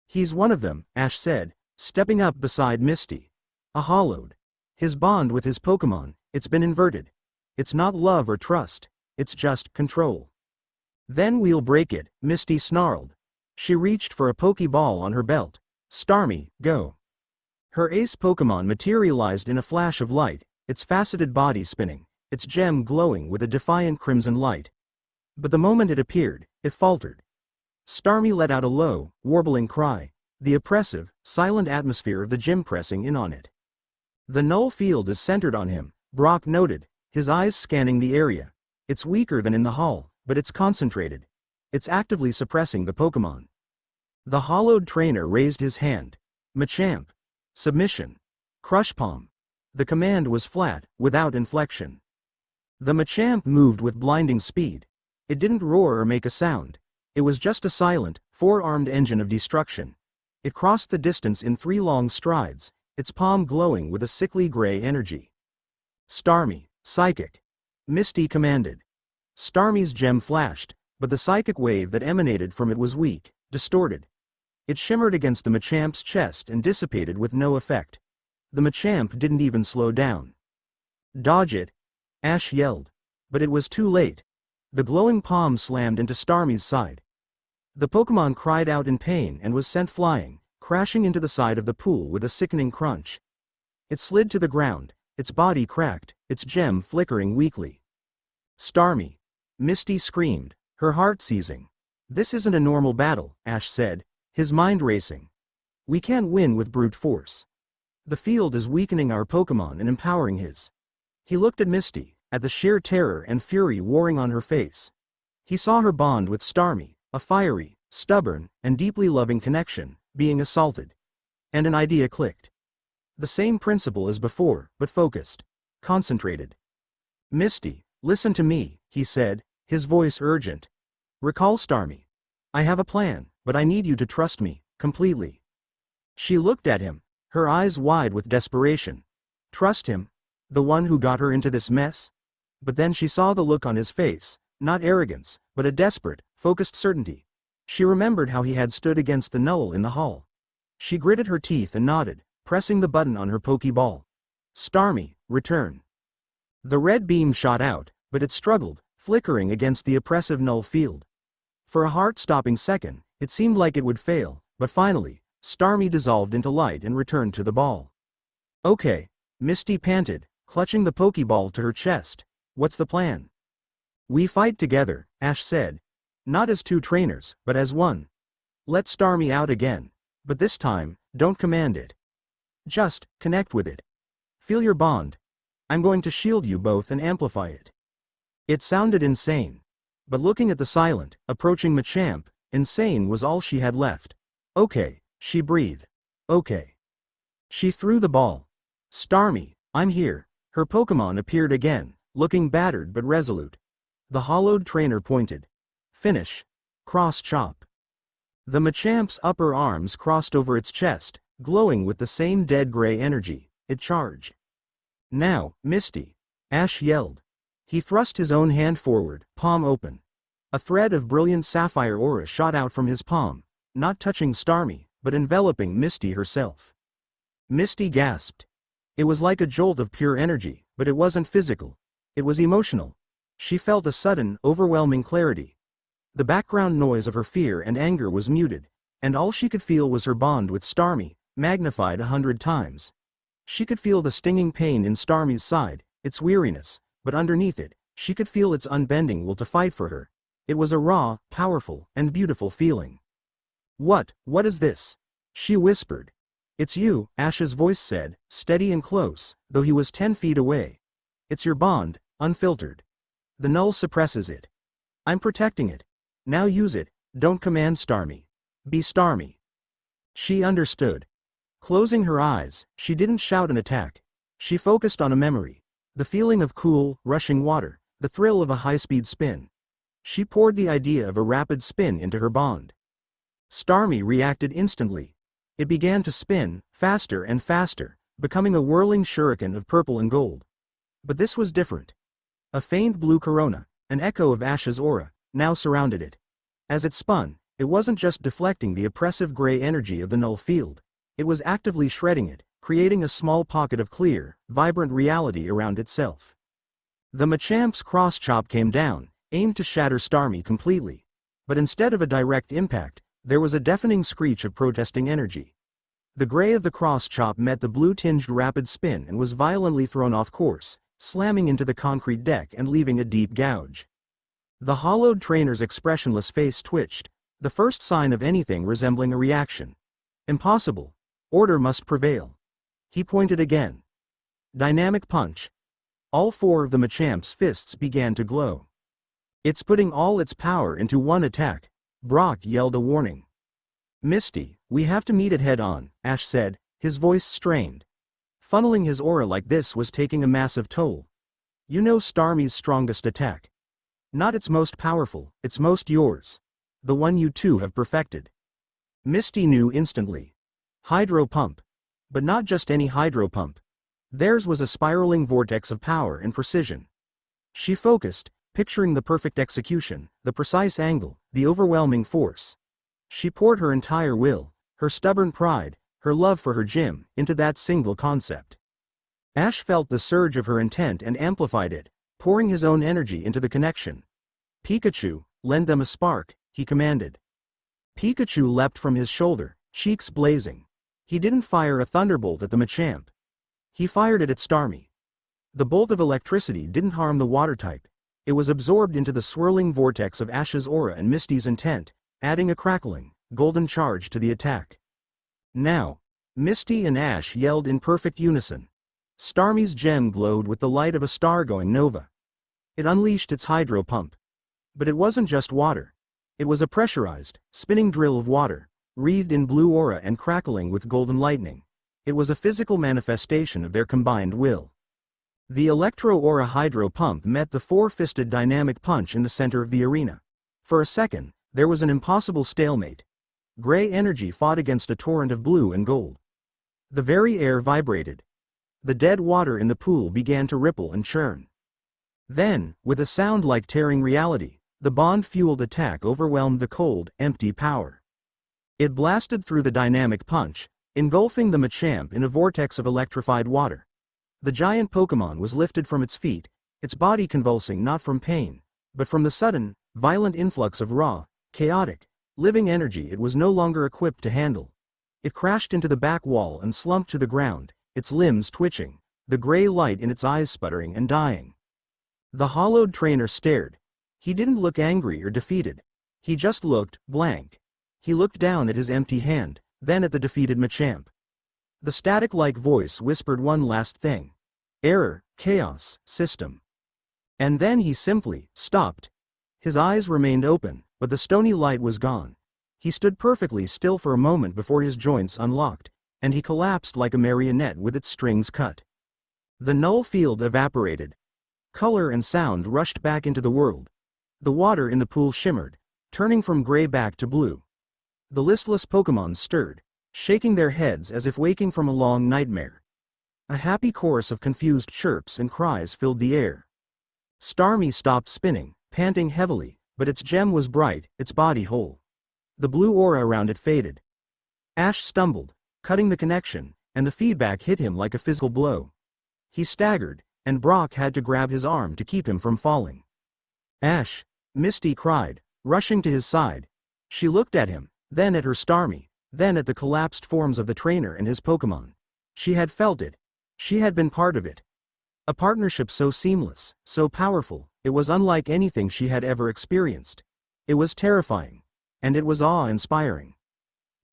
"He's one of them," Ash said, stepping up beside Misty. "A hollowed. His bond with his Pokémon, it's been inverted. It's not love or trust, it's just control." "Then we'll break it," Misty snarled. She reached for a Pokeball on her belt. "Starmie, go." Her ace Pokémon materialized in a flash of light, its faceted body spinning, its gem glowing with a defiant crimson light. But the moment it appeared, it faltered. Starmie let out a low, warbling cry, the oppressive, silent atmosphere of the gym pressing in on it. "The null field is centered on him," Brock noted, his eyes scanning the area. "It's weaker than in the hall, but it's concentrated. It's actively suppressing the Pokémon." The hollowed trainer raised his hand. "Machamp. Submission. Crush palm." The command was flat, without inflection. The Machamp moved with blinding speed. It didn't roar or make a sound. It was just a silent, 4-armed engine of destruction. It crossed the distance in 3 long strides, its palm glowing with a sickly gray energy. "Starmie, psychic," Misty commanded. Starmie's gem flashed, but the psychic wave that emanated from it was weak, distorted. It shimmered against the Machamp's chest and dissipated with no effect. The Machamp didn't even slow down. "Dodge it," Ash yelled. But it was too late. The glowing palm slammed into Starmie's side. The Pokémon cried out in pain and was sent flying, crashing into the side of the pool with a sickening crunch. It slid to the ground, its body cracked, its gem flickering weakly. "Starmie!" Misty screamed, her heart seizing. "This isn't a normal battle," Ash said, his mind racing. "We can't win with brute force. The field is weakening our Pokémon and empowering his." He looked at Misty, at the sheer terror and fury warring on her face. He saw her bond with Starmie, a fiery, stubborn, and deeply loving connection, being assaulted. And an idea clicked. The same principle as before, but focused. Concentrated. "Misty, listen to me," he said, his voice urgent. "Recall Starmie. I have a plan, but I need you to trust me, completely." She looked at him, her eyes wide with desperation. Trust him? The one who got her into this mess? But then she saw the look on his face, not arrogance, but a desperate, focused certainty. She remembered how he had stood against the Null in the hall. She gritted her teeth and nodded, pressing the button on her Pokeball. "Starmie, return." The red beam shot out, but it struggled, flickering against the oppressive Null field. For a heart-stopping second, it seemed like it would fail, but finally, Starmie dissolved into light and returned to the ball. "Okay," Misty panted, clutching the Pokeball to her chest. "What's the plan?" "We fight together," Ash said. "Not as 2 trainers, but as one. Let Starmie out again. But this time, don't command it. Just connect with it. Feel your bond. I'm going to shield you both and amplify it." It sounded insane. But looking at the silent, approaching Machamp, insane was all she had left. "Okay," she breathed. "Okay." She threw the ball. "Starmie, I'm here." Her Pokémon appeared again, looking battered but resolute. The hollowed trainer pointed. "Finish. Cross chop." The Machamp's upper arms crossed over its chest, glowing with the same dead gray energy. It charged. "Now, Misty!" Ash yelled. He thrust his own hand forward, palm open. A thread of brilliant sapphire aura shot out from his palm, not touching Starmie, but enveloping Misty herself. Misty gasped. It was like a jolt of pure energy, but it wasn't physical. It was emotional. She felt a sudden, overwhelming clarity. The background noise of her fear and anger was muted, and all she could feel was her bond with Starmie, magnified 100 times. She could feel the stinging pain in Starmie's side, its weariness, but underneath it, she could feel its unbending will to fight for her. It was a raw, powerful, and beautiful feeling. What is this?" she whispered. "It's you," Ash's voice said, steady and close, though he was 10 feet away. "It's your bond, unfiltered. The null suppresses it. I'm protecting it. Now use it, don't command Starmie. Be Starmie." She understood. Closing her eyes, she didn't shout an attack. She focused on a memory. The feeling of cool, rushing water, the thrill of a high-speed spin. She poured the idea of a rapid spin into her bond. Starmie reacted instantly. It began to spin, faster and faster, becoming a whirling shuriken of purple and gold. But this was different. A faint blue corona, an echo of Ash's aura, now surrounded it. As it spun, it wasn't just deflecting the oppressive gray energy of the null field. It was actively shredding it, creating a small pocket of clear, vibrant reality around itself. The Machamp's cross-chop came down, aimed to shatter Starmie completely. But instead of a direct impact, there was a deafening screech of protesting energy. The gray of the cross-chop met the blue-tinged rapid spin and was violently thrown off course, slamming into the concrete deck and leaving a deep gouge. The hollowed trainer's expressionless face twitched, the first sign of anything resembling a reaction. Impossible. Order must prevail. He pointed again. Dynamic punch. All 4 of the Machamp's fists began to glow. "It's putting all its power into one attack," Brock yelled a warning. "Misty, we have to meet it head-on," Ash said, his voice strained. Funneling his aura like this was taking a massive toll. "You know Starmie's strongest attack. Not its most powerful, it's most yours. The one you two have perfected." Misty knew instantly. Hydro pump. But not just any hydro pump. Theirs was a spiraling vortex of power and precision. She focused, picturing the perfect execution, the precise angle, the overwhelming force. She poured her entire will, her stubborn pride, her love for her gym, into that single concept. Ash felt the surge of her intent and amplified it, pouring his own energy into the connection. "Pikachu, lend them a spark," he commanded. Pikachu leapt from his shoulder, cheeks blazing. He didn't fire a thunderbolt at the Machamp. He fired it at Starmie. The bolt of electricity didn't harm the water type. It was absorbed into the swirling vortex of Ash's aura and Misty's intent, adding a crackling, golden charge to the attack. "Now!" Misty and Ash yelled in perfect unison. Starmie's gem glowed with the light of a star going nova. It unleashed its hydro pump. But it wasn't just water. It was a pressurized, spinning drill of water, wreathed in blue aura and crackling with golden lightning. It was a physical manifestation of their combined will. The electro-aura hydro pump met the 4-fisted dynamic punch in the center of the arena. For a second, there was an impossible stalemate. Gray energy fought against a torrent of blue and gold. The very air vibrated. The dead water in the pool began to ripple and churn. Then, with a sound like tearing reality, the bond-fueled attack overwhelmed the cold, empty power. It blasted through the dynamic punch, engulfing the Machamp in a vortex of electrified water. The giant Pokémon was lifted from its feet, its body convulsing not from pain, but from the sudden, violent influx of raw, chaotic, living energy it was no longer equipped to handle. It crashed into the back wall and slumped to the ground, its limbs twitching, the gray light in its eyes sputtering and dying. The hollowed trainer stared. He didn't look angry or defeated. He just looked blank. He looked down at his empty hand, then at the defeated Machamp. The static-like voice whispered one last thing. "Error, chaos, system." And then he simply stopped. His eyes remained open, but the stony light was gone. He stood perfectly still for a moment before his joints unlocked, and he collapsed like a marionette with its strings cut. The null field evaporated. Color and sound rushed back into the world. The water in the pool shimmered, turning from gray back to blue. The listless Pokémon stirred, shaking their heads as if waking from a long nightmare. A happy chorus of confused chirps and cries filled the air. Starmie stopped spinning, panting heavily, but its gem was bright, its body whole. The blue aura around it faded. Ash stumbled, cutting the connection, and the feedback hit him like a physical blow. He staggered, and Brock had to grab his arm to keep him from falling. Ash, Misty cried, rushing to his side. She looked at him, then at her Starmie, then at the collapsed forms of the trainer and his Pokémon. She had felt it. She had been part of it. A partnership so seamless, so powerful, it was unlike anything she had ever experienced. It was terrifying. And it was awe-inspiring.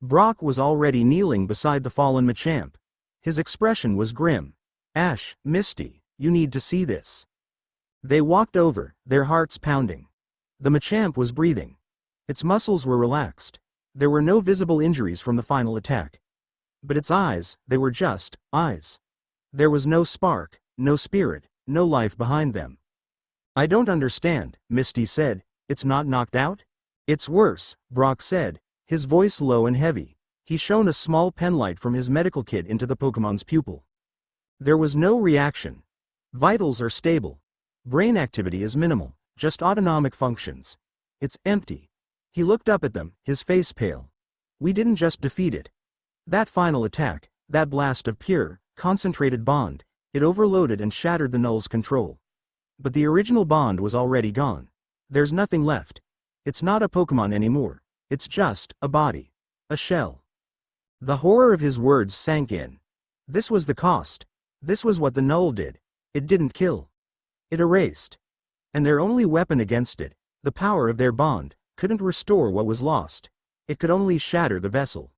Brock was already kneeling beside the fallen Machamp. His expression was grim. Ash, Misty, you need to see this. They walked over, their hearts pounding. The Machamp was breathing. Its muscles were relaxed. There were no visible injuries from the final attack. But its eyes, they were just eyes. There was no spark, no spirit, no life behind them. I don't understand, Misty said. It's not knocked out? It's worse, Brock said, his voice low and heavy. He shone a small penlight from his medical kit into the Pokemon's pupil. There was no reaction. Vitals are stable. Brain activity is minimal, just autonomic functions. It's empty. He looked up at them, his face pale. We didn't just defeat it. That final attack, that blast of pure, concentrated bond, it overloaded and shattered the null's control. But the original bond was already gone. There's nothing left. It's not a Pokémon anymore. It's just a body. A shell. The horror of his words sank in. This was the cost. This was what the null did. It didn't kill. It erased. And their only weapon against it, the power of their bond, couldn't restore what was lost. It could only shatter the vessel.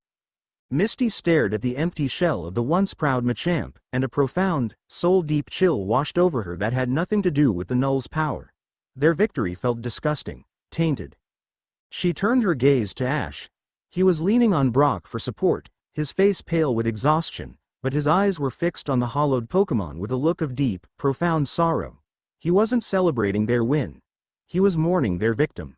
Misty stared at the empty shell of the once proud Machamp, and a profound, soul-deep chill washed over her that had nothing to do with the null's power. Their victory felt disgusting, tainted. She turned her gaze to Ash. He was leaning on Brock for support, his face pale with exhaustion, but his eyes were fixed on the hollowed Pokémon with a look of deep, profound sorrow. He wasn't celebrating their win. He was mourning their victim.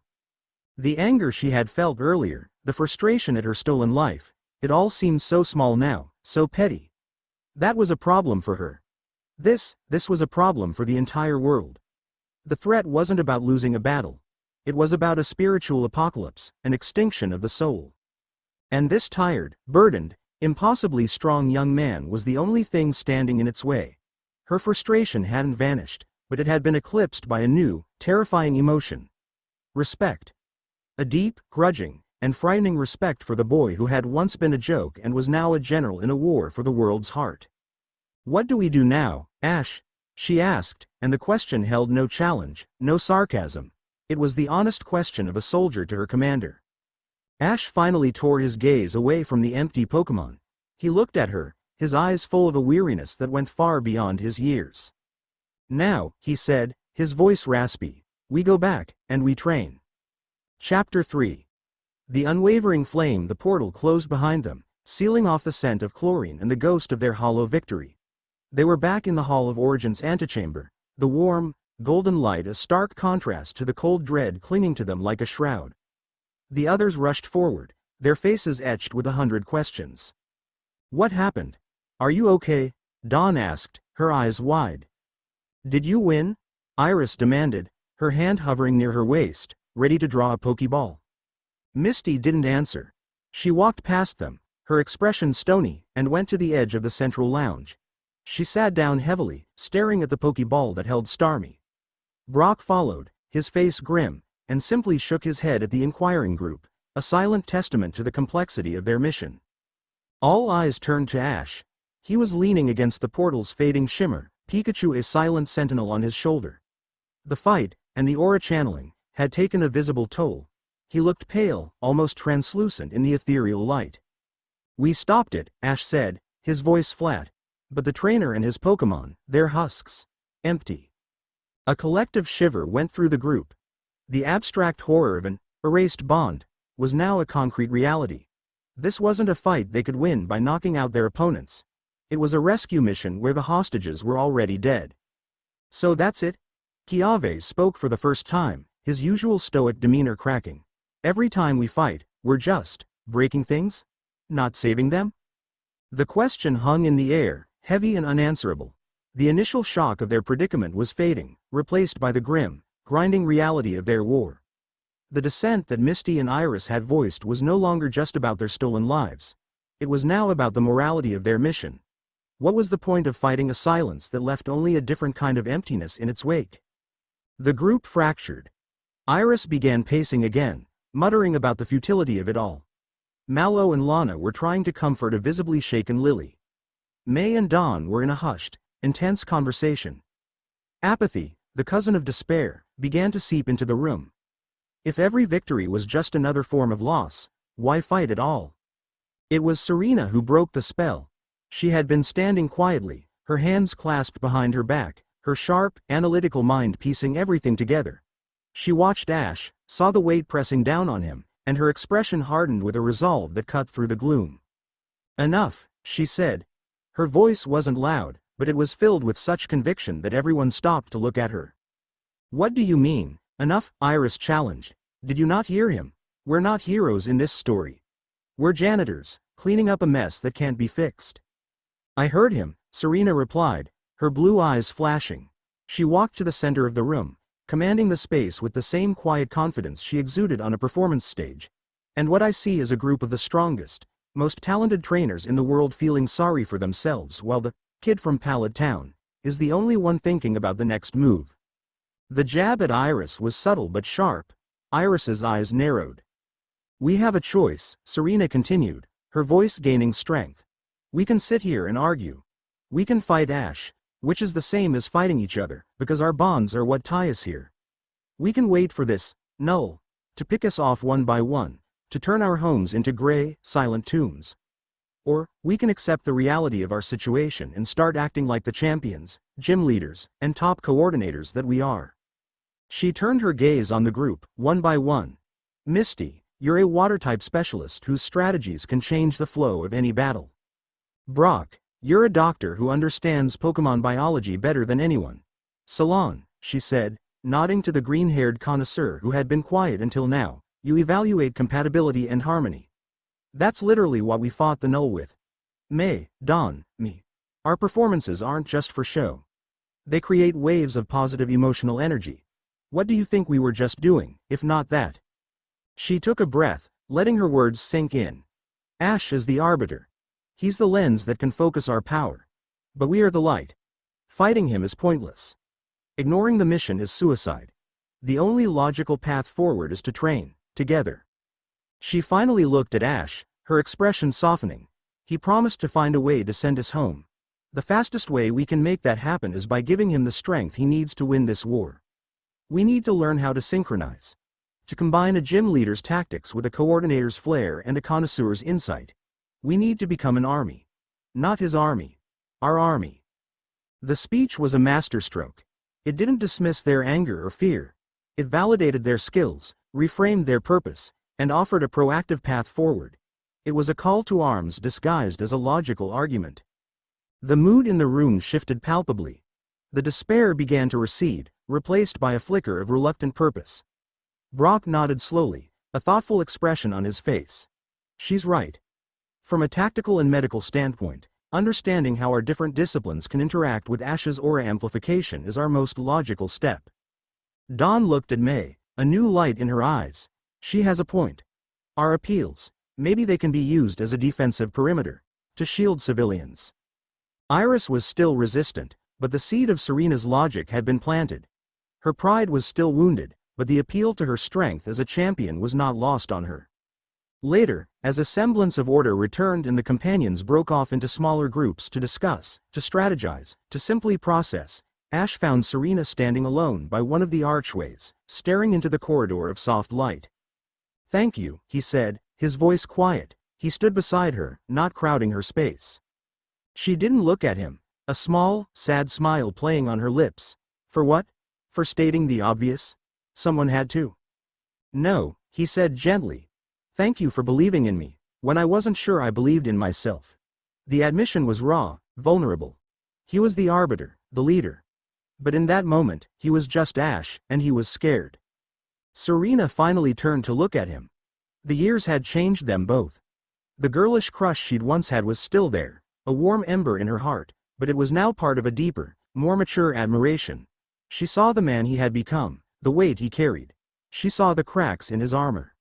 The anger she had felt earlier, the frustration at her stolen life, it all seemed so small now, so petty. That was a problem for her. This was a problem for the entire world. The threat wasn't about losing a battle. It was about a spiritual apocalypse, an extinction of the soul. And this tired, burdened, impossibly strong young man was the only thing standing in its way. Her frustration hadn't vanished, but it had been eclipsed by a new, terrifying emotion. Respect. A deep, grudging, and frightening respect for the boy who had once been a joke and was now a general in a war for the world's heart. What do we do now, Ash? She asked, and the question held no challenge, no sarcasm. It was the honest question of a soldier to her commander. Ash finally tore his gaze away from the empty Pokémon. He looked at her, his eyes full of a weariness that went far beyond his years. Now, he said, his voice raspy, we go back, and we train. Chapter 3. The unwavering flame. The portal closed behind them, sealing off the scent of chlorine and the ghost of their hollow victory. They were back in the Hall of Origin's antechamber, the warm, golden light a stark contrast to the cold dread clinging to them like a shroud. The others rushed forward, their faces etched with 100 questions. What happened? Are you okay? Dawn asked, her eyes wide. Did you win? Iris demanded, her hand hovering near her waist, ready to draw a Pokeball. Misty didn't answer. She walked past them, her expression stony, and went to the edge of the central lounge. She sat down heavily, staring at the Pokeball that held Starmie. Brock followed, his face grim, and simply shook his head at the inquiring group, a silent testament to the complexity of their mission. All eyes turned to Ash. He was leaning against the portal's fading shimmer, Pikachu a silent sentinel on his shoulder. The fight, and the aura channeling, had taken a visible toll. He looked pale, almost translucent in the ethereal light. We stopped it, Ash said, his voice flat. But the trainer and his Pokémon, their husks, empty. A collective shiver went through the group. The abstract horror of an erased bond was now a concrete reality. This wasn't a fight they could win by knocking out their opponents. It was a rescue mission where the hostages were already dead. So that's it? Kiave spoke for the first time, his usual stoic demeanor cracking. Every time we fight, we're just breaking things? Not saving them? The question hung in the air, heavy and unanswerable. The initial shock of their predicament was fading, replaced by the grim, grinding reality of their war. The dissent that Misty and Iris had voiced was no longer just about their stolen lives. It was now about the morality of their mission. What was the point of fighting a silence that left only a different kind of emptiness in its wake? The group fractured. Iris began pacing again, muttering about the futility of it all. Mallow and Lana were trying to comfort a visibly shaken Lily. May and Dawn were in a hushed, intense conversation. Apathy, the cousin of despair, began to seep into the room. If every victory was just another form of loss, why fight at all? It was Serena who broke the spell. She had been standing quietly, her hands clasped behind her back, her sharp, analytical mind piecing everything together. She watched Ash, saw the weight pressing down on him, and her expression hardened with a resolve that cut through the gloom. "Enough," she said. Her voice wasn't loud, but it was filled with such conviction that everyone stopped to look at her. "What do you mean, enough?" Iris challenged. "Did you not hear him? We're not heroes in this story. We're janitors, cleaning up a mess that can't be fixed." "I heard him," Serena replied, her blue eyes flashing. She walked to the center of the room, commanding the space with the same quiet confidence she exuded on a performance stage. "And what I see is a group of the strongest, most talented trainers in the world feeling sorry for themselves while the kid from Pallet Town is the only one thinking about the next move." The jab at Iris was subtle but sharp. Iris's eyes narrowed. "We have a choice," Serena continued, her voice gaining strength. "We can sit here and argue. We can fight Ash, which is the same as fighting each other, because our bonds are what tie us here. We can wait for this null to pick us off one by one, to turn our homes into gray, silent tombs. Or, we can accept the reality of our situation and start acting like the champions, gym leaders, and top coordinators that we are." She turned her gaze on the group, one by one. "Misty, you're a water-type specialist whose strategies can change the flow of any battle. Brock, you're a doctor who understands Pokémon biology better than anyone. Salon," she said, nodding to the green-haired connoisseur who had been quiet until now, "you evaluate compatibility and harmony. That's literally what we fought the null with. May, Dawn, me. Our performances aren't just for show. They create waves of positive emotional energy. What do you think we were just doing, if not that?" She took a breath, letting her words sink in. "Ash is the arbiter. He's the lens that can focus our power. But we are the light. Fighting him is pointless. Ignoring the mission is suicide. The only logical path forward is to train, together." She finally looked at Ash, her expression softening. "He promised to find a way to send us home. The fastest way we can make that happen is by giving him the strength he needs to win this war. We need to learn how to synchronize. To combine a gym leader's tactics with a coordinator's flair and a connoisseur's insight. We need to become an army. Not his army. Our army." The speech was a masterstroke. It didn't dismiss their anger or fear. It validated their skills, reframed their purpose, and offered a proactive path forward. It was a call to arms disguised as a logical argument. The mood in the room shifted palpably. The despair began to recede, replaced by a flicker of reluctant purpose. Brock nodded slowly, a thoughtful expression on his face. "She's right. From a tactical and medical standpoint, understanding how our different disciplines can interact with Ash's aura amplification is our most logical step." Dawn looked at May, a new light in her eyes. "She has a point. Our appeals, maybe they can be used as a defensive perimeter, to shield civilians." Iris was still resistant, but the seed of Serena's logic had been planted. Her pride was still wounded, but the appeal to her strength as a champion was not lost on her. Later, as a semblance of order returned and the companions broke off into smaller groups to discuss, to strategize, to simply process, Ash found Serena standing alone by one of the archways, staring into the corridor of soft light. "Thank you," he said, his voice quiet. He stood beside her, not crowding her space. She didn't look at him, a small, sad smile playing on her lips. "For what? For stating the obvious? Someone had to." "No," he said gently. "Thank you for believing in me, when I wasn't sure I believed in myself." The admission was raw, vulnerable. He was the arbiter, the leader. But in that moment, he was just Ash, and he was scared. Serena finally turned to look at him. The years had changed them both. The girlish crush she'd once had was still there, a warm ember in her heart, but it was now part of a deeper, more mature admiration. She saw the man he had become, the weight he carried. She saw the cracks in his armor.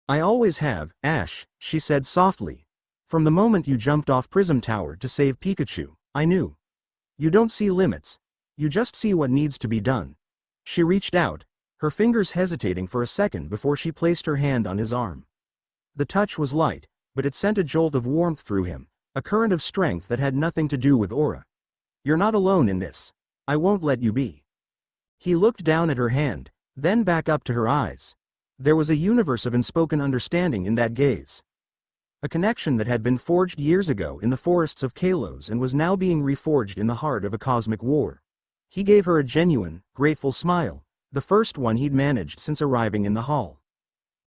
"I always have, Ash," she said softly. "From the moment you jumped off Prism Tower to save Pikachu, I knew. You don't see limits. You just see what needs to be done." She reached out, her fingers hesitating for a second before she placed her hand on his arm. The touch was light, but it sent a jolt of warmth through him, a current of strength that had nothing to do with aura. "You're not alone in this. I won't let you be." He looked down at her hand, then back up to her eyes. There was a universe of unspoken understanding in that gaze. A connection that had been forged years ago in the forests of Kalos and was now being reforged in the heart of a cosmic war. He gave her a genuine, grateful smile, the first one he'd managed since arriving in the hall.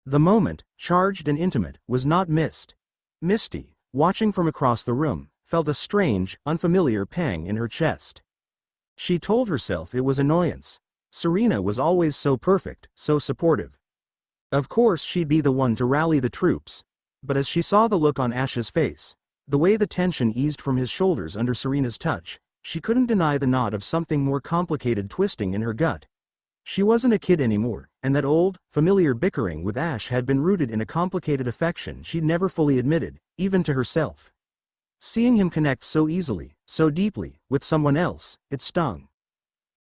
The moment, charged and intimate, was not missed. Misty, watching from across the room, felt a strange, unfamiliar pang in her chest. She told herself it was annoyance. Serena was always so perfect, so supportive. Of course she'd be the one to rally the troops. But as she saw the look on Ash's face, the way the tension eased from his shoulders under Serena's touch, she couldn't deny the knot of something more complicated twisting in her gut. She wasn't a kid anymore, and that old, familiar bickering with Ash had been rooted in a complicated affection she'd never fully admitted, even to herself. Seeing him connect so easily, so deeply, with someone else, it stung.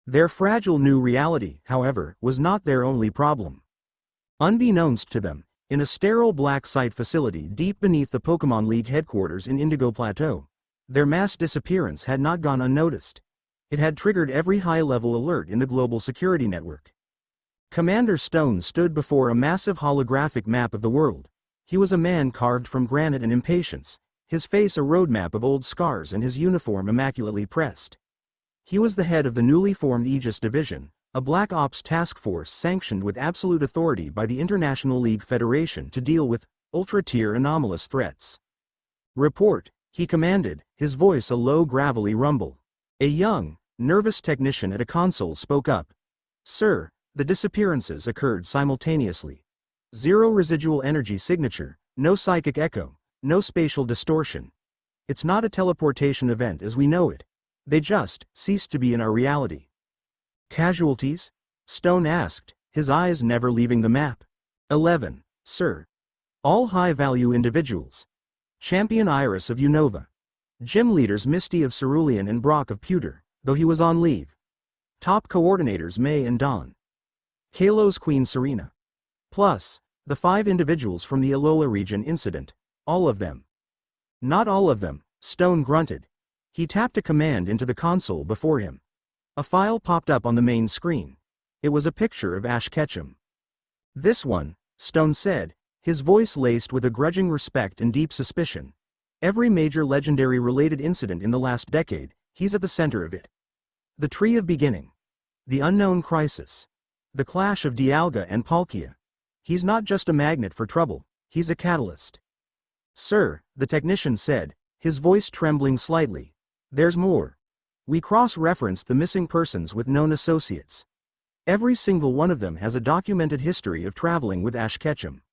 Their fragile new reality, however, was not their only problem. Unbeknownst to them, in a sterile black site facility deep beneath the Pokémon League headquarters in Indigo Plateau, their mass disappearance had not gone unnoticed. It had triggered every high-level alert in the global security network. Commander Stone stood before a massive holographic map of the world. He was a man carved from granite and impatience, his face a roadmap of old scars and his uniform immaculately pressed. He was the head of the newly formed Aegis Division, a Black Ops task force sanctioned with absolute authority by the International League Federation to deal with ultra-tier anomalous threats. "Report," he commanded, his voice a low gravelly rumble. A young, nervous technician at a console spoke up. "Sir, the disappearances occurred simultaneously. Zero residual energy signature, no psychic echo, no spatial distortion. It's not a teleportation event as we know it. They just ceased to be in our reality." "Casualties?" Stone asked, his eyes never leaving the map. 11, sir. All high-value individuals. Champion Iris of Unova. Gym leaders Misty of Cerulean and Brock of Pewter, though he was on leave. Top coordinators May and Dawn. Kalos Queen Serena. Plus, the 5 individuals from the Alola region incident, all of them. Not all of them, Stone grunted. He tapped a command into the console before him. A file popped up on the main screen. It was a picture of Ash Ketchum. "This one," Stone said, his voice laced with a grudging respect and deep suspicion. "Every major legendary-related incident in the last decade, he's at the center of it. The Tree of Beginning. The Unknown Crisis. The Clash of Dialga and Palkia. He's not just a magnet for trouble, he's a catalyst." "Sir," the technician said, his voice trembling slightly, "there's more. We cross-referenced the missing persons with known associates. Every single one of them has a documented history of traveling with Ash Ketchum."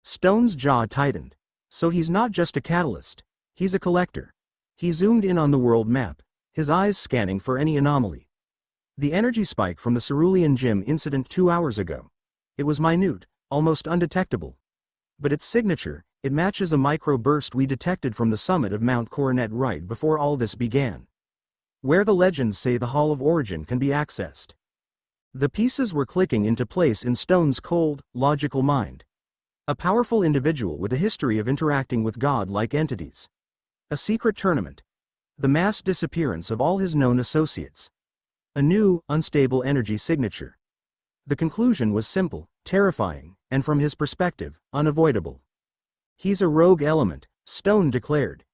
Stone's jaw tightened. So he's not just a catalyst, he's a collector. He zoomed in on the world map, his eyes scanning for any anomaly. The energy spike from the Cerulean Gym incident 2 hours ago. It was minute, almost undetectable. But its signature, it matches a micro-burst we detected from the summit of Mount Coronet right before all this began. Where the legends say the Hall of Origin can be accessed. The pieces were clicking into place in Stone's cold, logical mind. A powerful individual with a history of interacting with god-like entities. A secret tournament. The mass disappearance of all his known associates. A new, unstable energy signature. The conclusion was simple, terrifying, and from his perspective, unavoidable. He's a rogue element, Stone declared.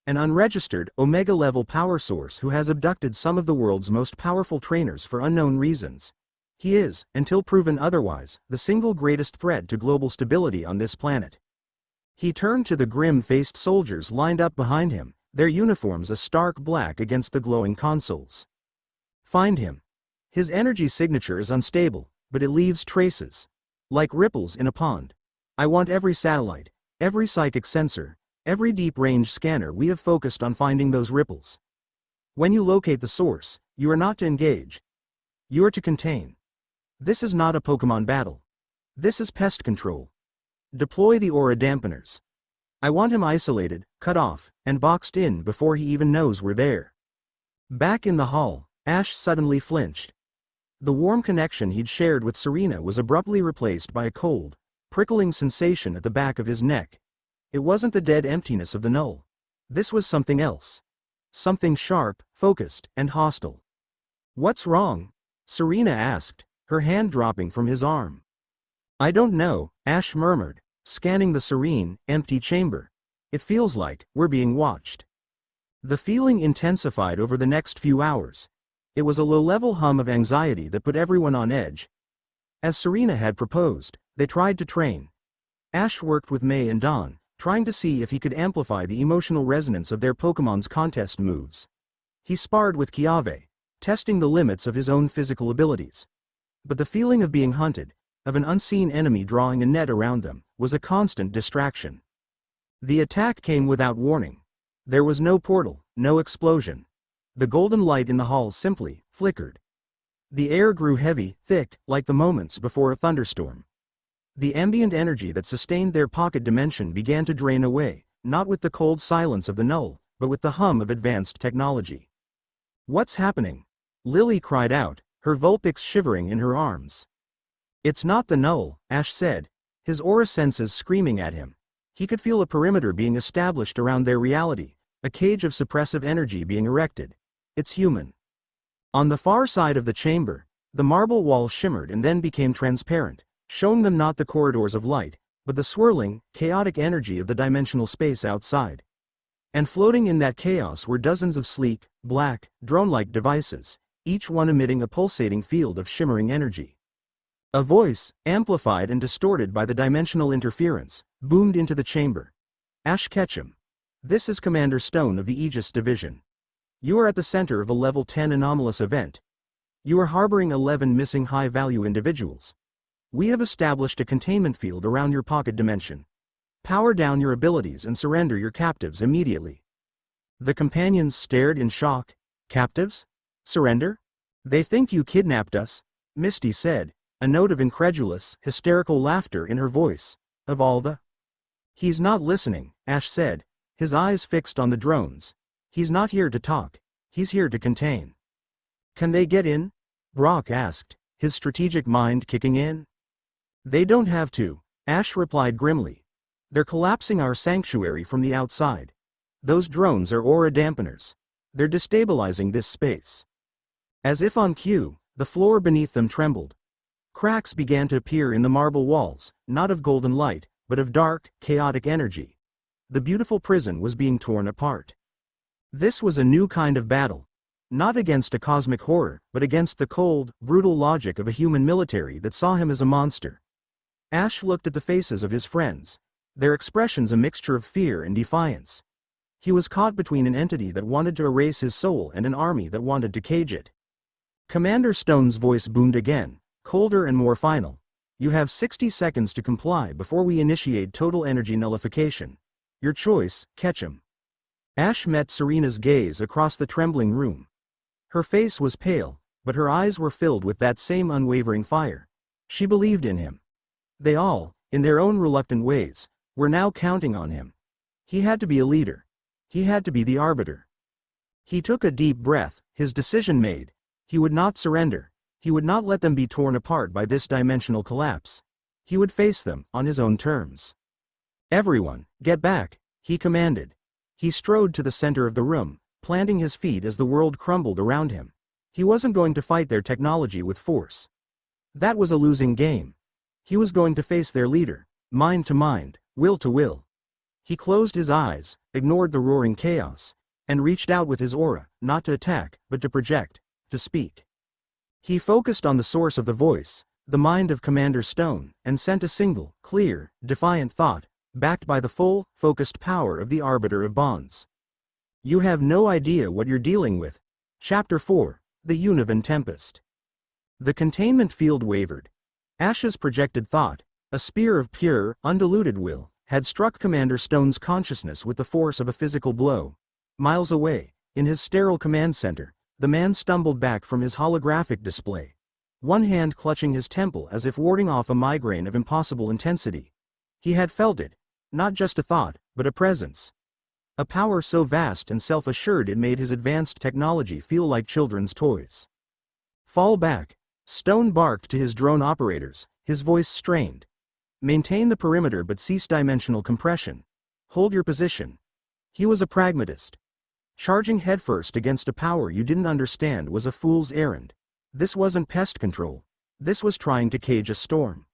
An unregistered, Omega-level power source who has abducted some of the world's most powerful trainers for unknown reasons. He is, until proven otherwise, the single greatest threat to global stability on this planet. He turned to the grim-faced soldiers lined up behind him, their uniforms a stark black against the glowing consoles. "Find him. His energy signature is unstable, but it leaves traces. Like ripples in a pond. I want every satellite, every psychic sensor, every deep-range scanner we have focused on finding those ripples. When you locate the source, You are not to engage. You are to contain. This is not a Pokémon battle. This is pest control. Deploy the aura dampeners. I want him isolated, cut off, and boxed in before he even knows we're there. Back in the hall, Ash suddenly flinched. The warm connection he'd shared with Serena was abruptly replaced by a cold, prickling sensation at the back of his neck. It wasn't the dead emptiness of the null. This was something else. Something sharp, focused, and hostile. What's wrong? Serena asked, her hand dropping from his arm. I don't know, Ash murmured, scanning the serene, empty chamber. It feels like we're being watched. The feeling intensified over the next few hours. It was a low-level hum of anxiety that put everyone on edge. As Serena had proposed, they tried to train. Ash worked with May and Dawn, trying to see if he could amplify the emotional resonance of their Pokemon's contest moves. He sparred with Kiave, testing the limits of his own physical abilities. But the feeling of being hunted, of an unseen enemy drawing a net around them, was a constant distraction. The attack came without warning. There was no portal, no explosion. The golden light in the hall simply flickered. The air grew heavy, thick, like the moments before a thunderstorm. The ambient energy that sustained their pocket dimension began to drain away, not with the cold silence of the null, but with the hum of advanced technology. What's happening? Lily cried out, her Vulpix shivering in her arms. It's not the null, Ash said, his aura senses screaming at him. He could feel a perimeter being established around their reality, a cage of suppressive energy being erected. It's human. On the far side of the chamber, the marble wall shimmered and then became transparent, showing them not the corridors of light, but the swirling, chaotic energy of the dimensional space outside. And floating in that chaos were dozens of sleek, black, drone-like devices, each one emitting a pulsating field of shimmering energy. A voice, amplified and distorted by the dimensional interference, boomed into the chamber. Ash Ketchum. This is Commander Stone of the Aegis Division. You are at the center of a level 10 anomalous event. You are harboring 11 missing high-value individuals. We have established a containment field around your pocket dimension. Power down your abilities and surrender your captives immediately. The companions stared in shock. Captives? Surrender? They think you kidnapped us, Misty said, a note of incredulous, hysterical laughter in her voice. Of all the... He's not listening, Ash said, his eyes fixed on the drones. He's not here to talk. He's here to contain. Can they get in? Brock asked, his strategic mind kicking in. They don't have to, Ash replied grimly. They're collapsing our sanctuary from the outside. Those drones are aura dampeners. They're destabilizing this space. As if on cue, the floor beneath them trembled. Cracks began to appear in the marble walls, not of golden light, but of dark, chaotic energy. The beautiful prison was being torn apart. This was a new kind of battle. Not against a cosmic horror, but against the cold, brutal logic of a human military that saw him as a monster. Ash looked at the faces of his friends, their expressions a mixture of fear and defiance. He was caught between an entity that wanted to erase his soul and an army that wanted to cage it. Commander Stone's voice boomed again, colder and more final. You have 60 seconds to comply before we initiate total energy nullification. Your choice, Ketchum. Ash met Serena's gaze across the trembling room. Her face was pale, but her eyes were filled with that same unwavering fire. She believed in him. They all, in their own reluctant ways, were now counting on him. He had to be a leader. He had to be the arbiter. He took a deep breath, his decision made. He would not surrender. He would not let them be torn apart by this dimensional collapse. He would face them on his own terms. Everyone, get back, he commanded. He strode to the center of the room, planting his feet as the world crumbled around him. He wasn't going to fight their technology with force. That was a losing game. He was going to face their leader, mind to mind, will to will. He closed his eyes, ignored the roaring chaos, and reached out with his aura, not to attack, but to project, to speak. He focused on the source of the voice, the mind of Commander Stone, and sent a single, clear, defiant thought, backed by the full, focused power of the Arbiter of Bonds. You have no idea what you're dealing with. Chapter 4, The Univan Tempest. The containment field wavered. Ash's projected thought, a spear of pure, undiluted will, had struck Commander Stone's consciousness with the force of a physical blow. Miles away, in his sterile command center, The man stumbled back from his holographic display, one hand clutching his temple as if warding off a migraine of impossible intensity. He had felt it, not just a thought, but a presence. A power so vast and self-assured it made his advanced technology feel like children's toys. Fall back, Stone barked to his drone operators, his voice strained. Maintain the perimeter but cease dimensional compression. Hold your position. He was a pragmatist. Charging headfirst against a power you didn't understand was a fool's errand. This wasn't pest control. This was trying to cage a storm.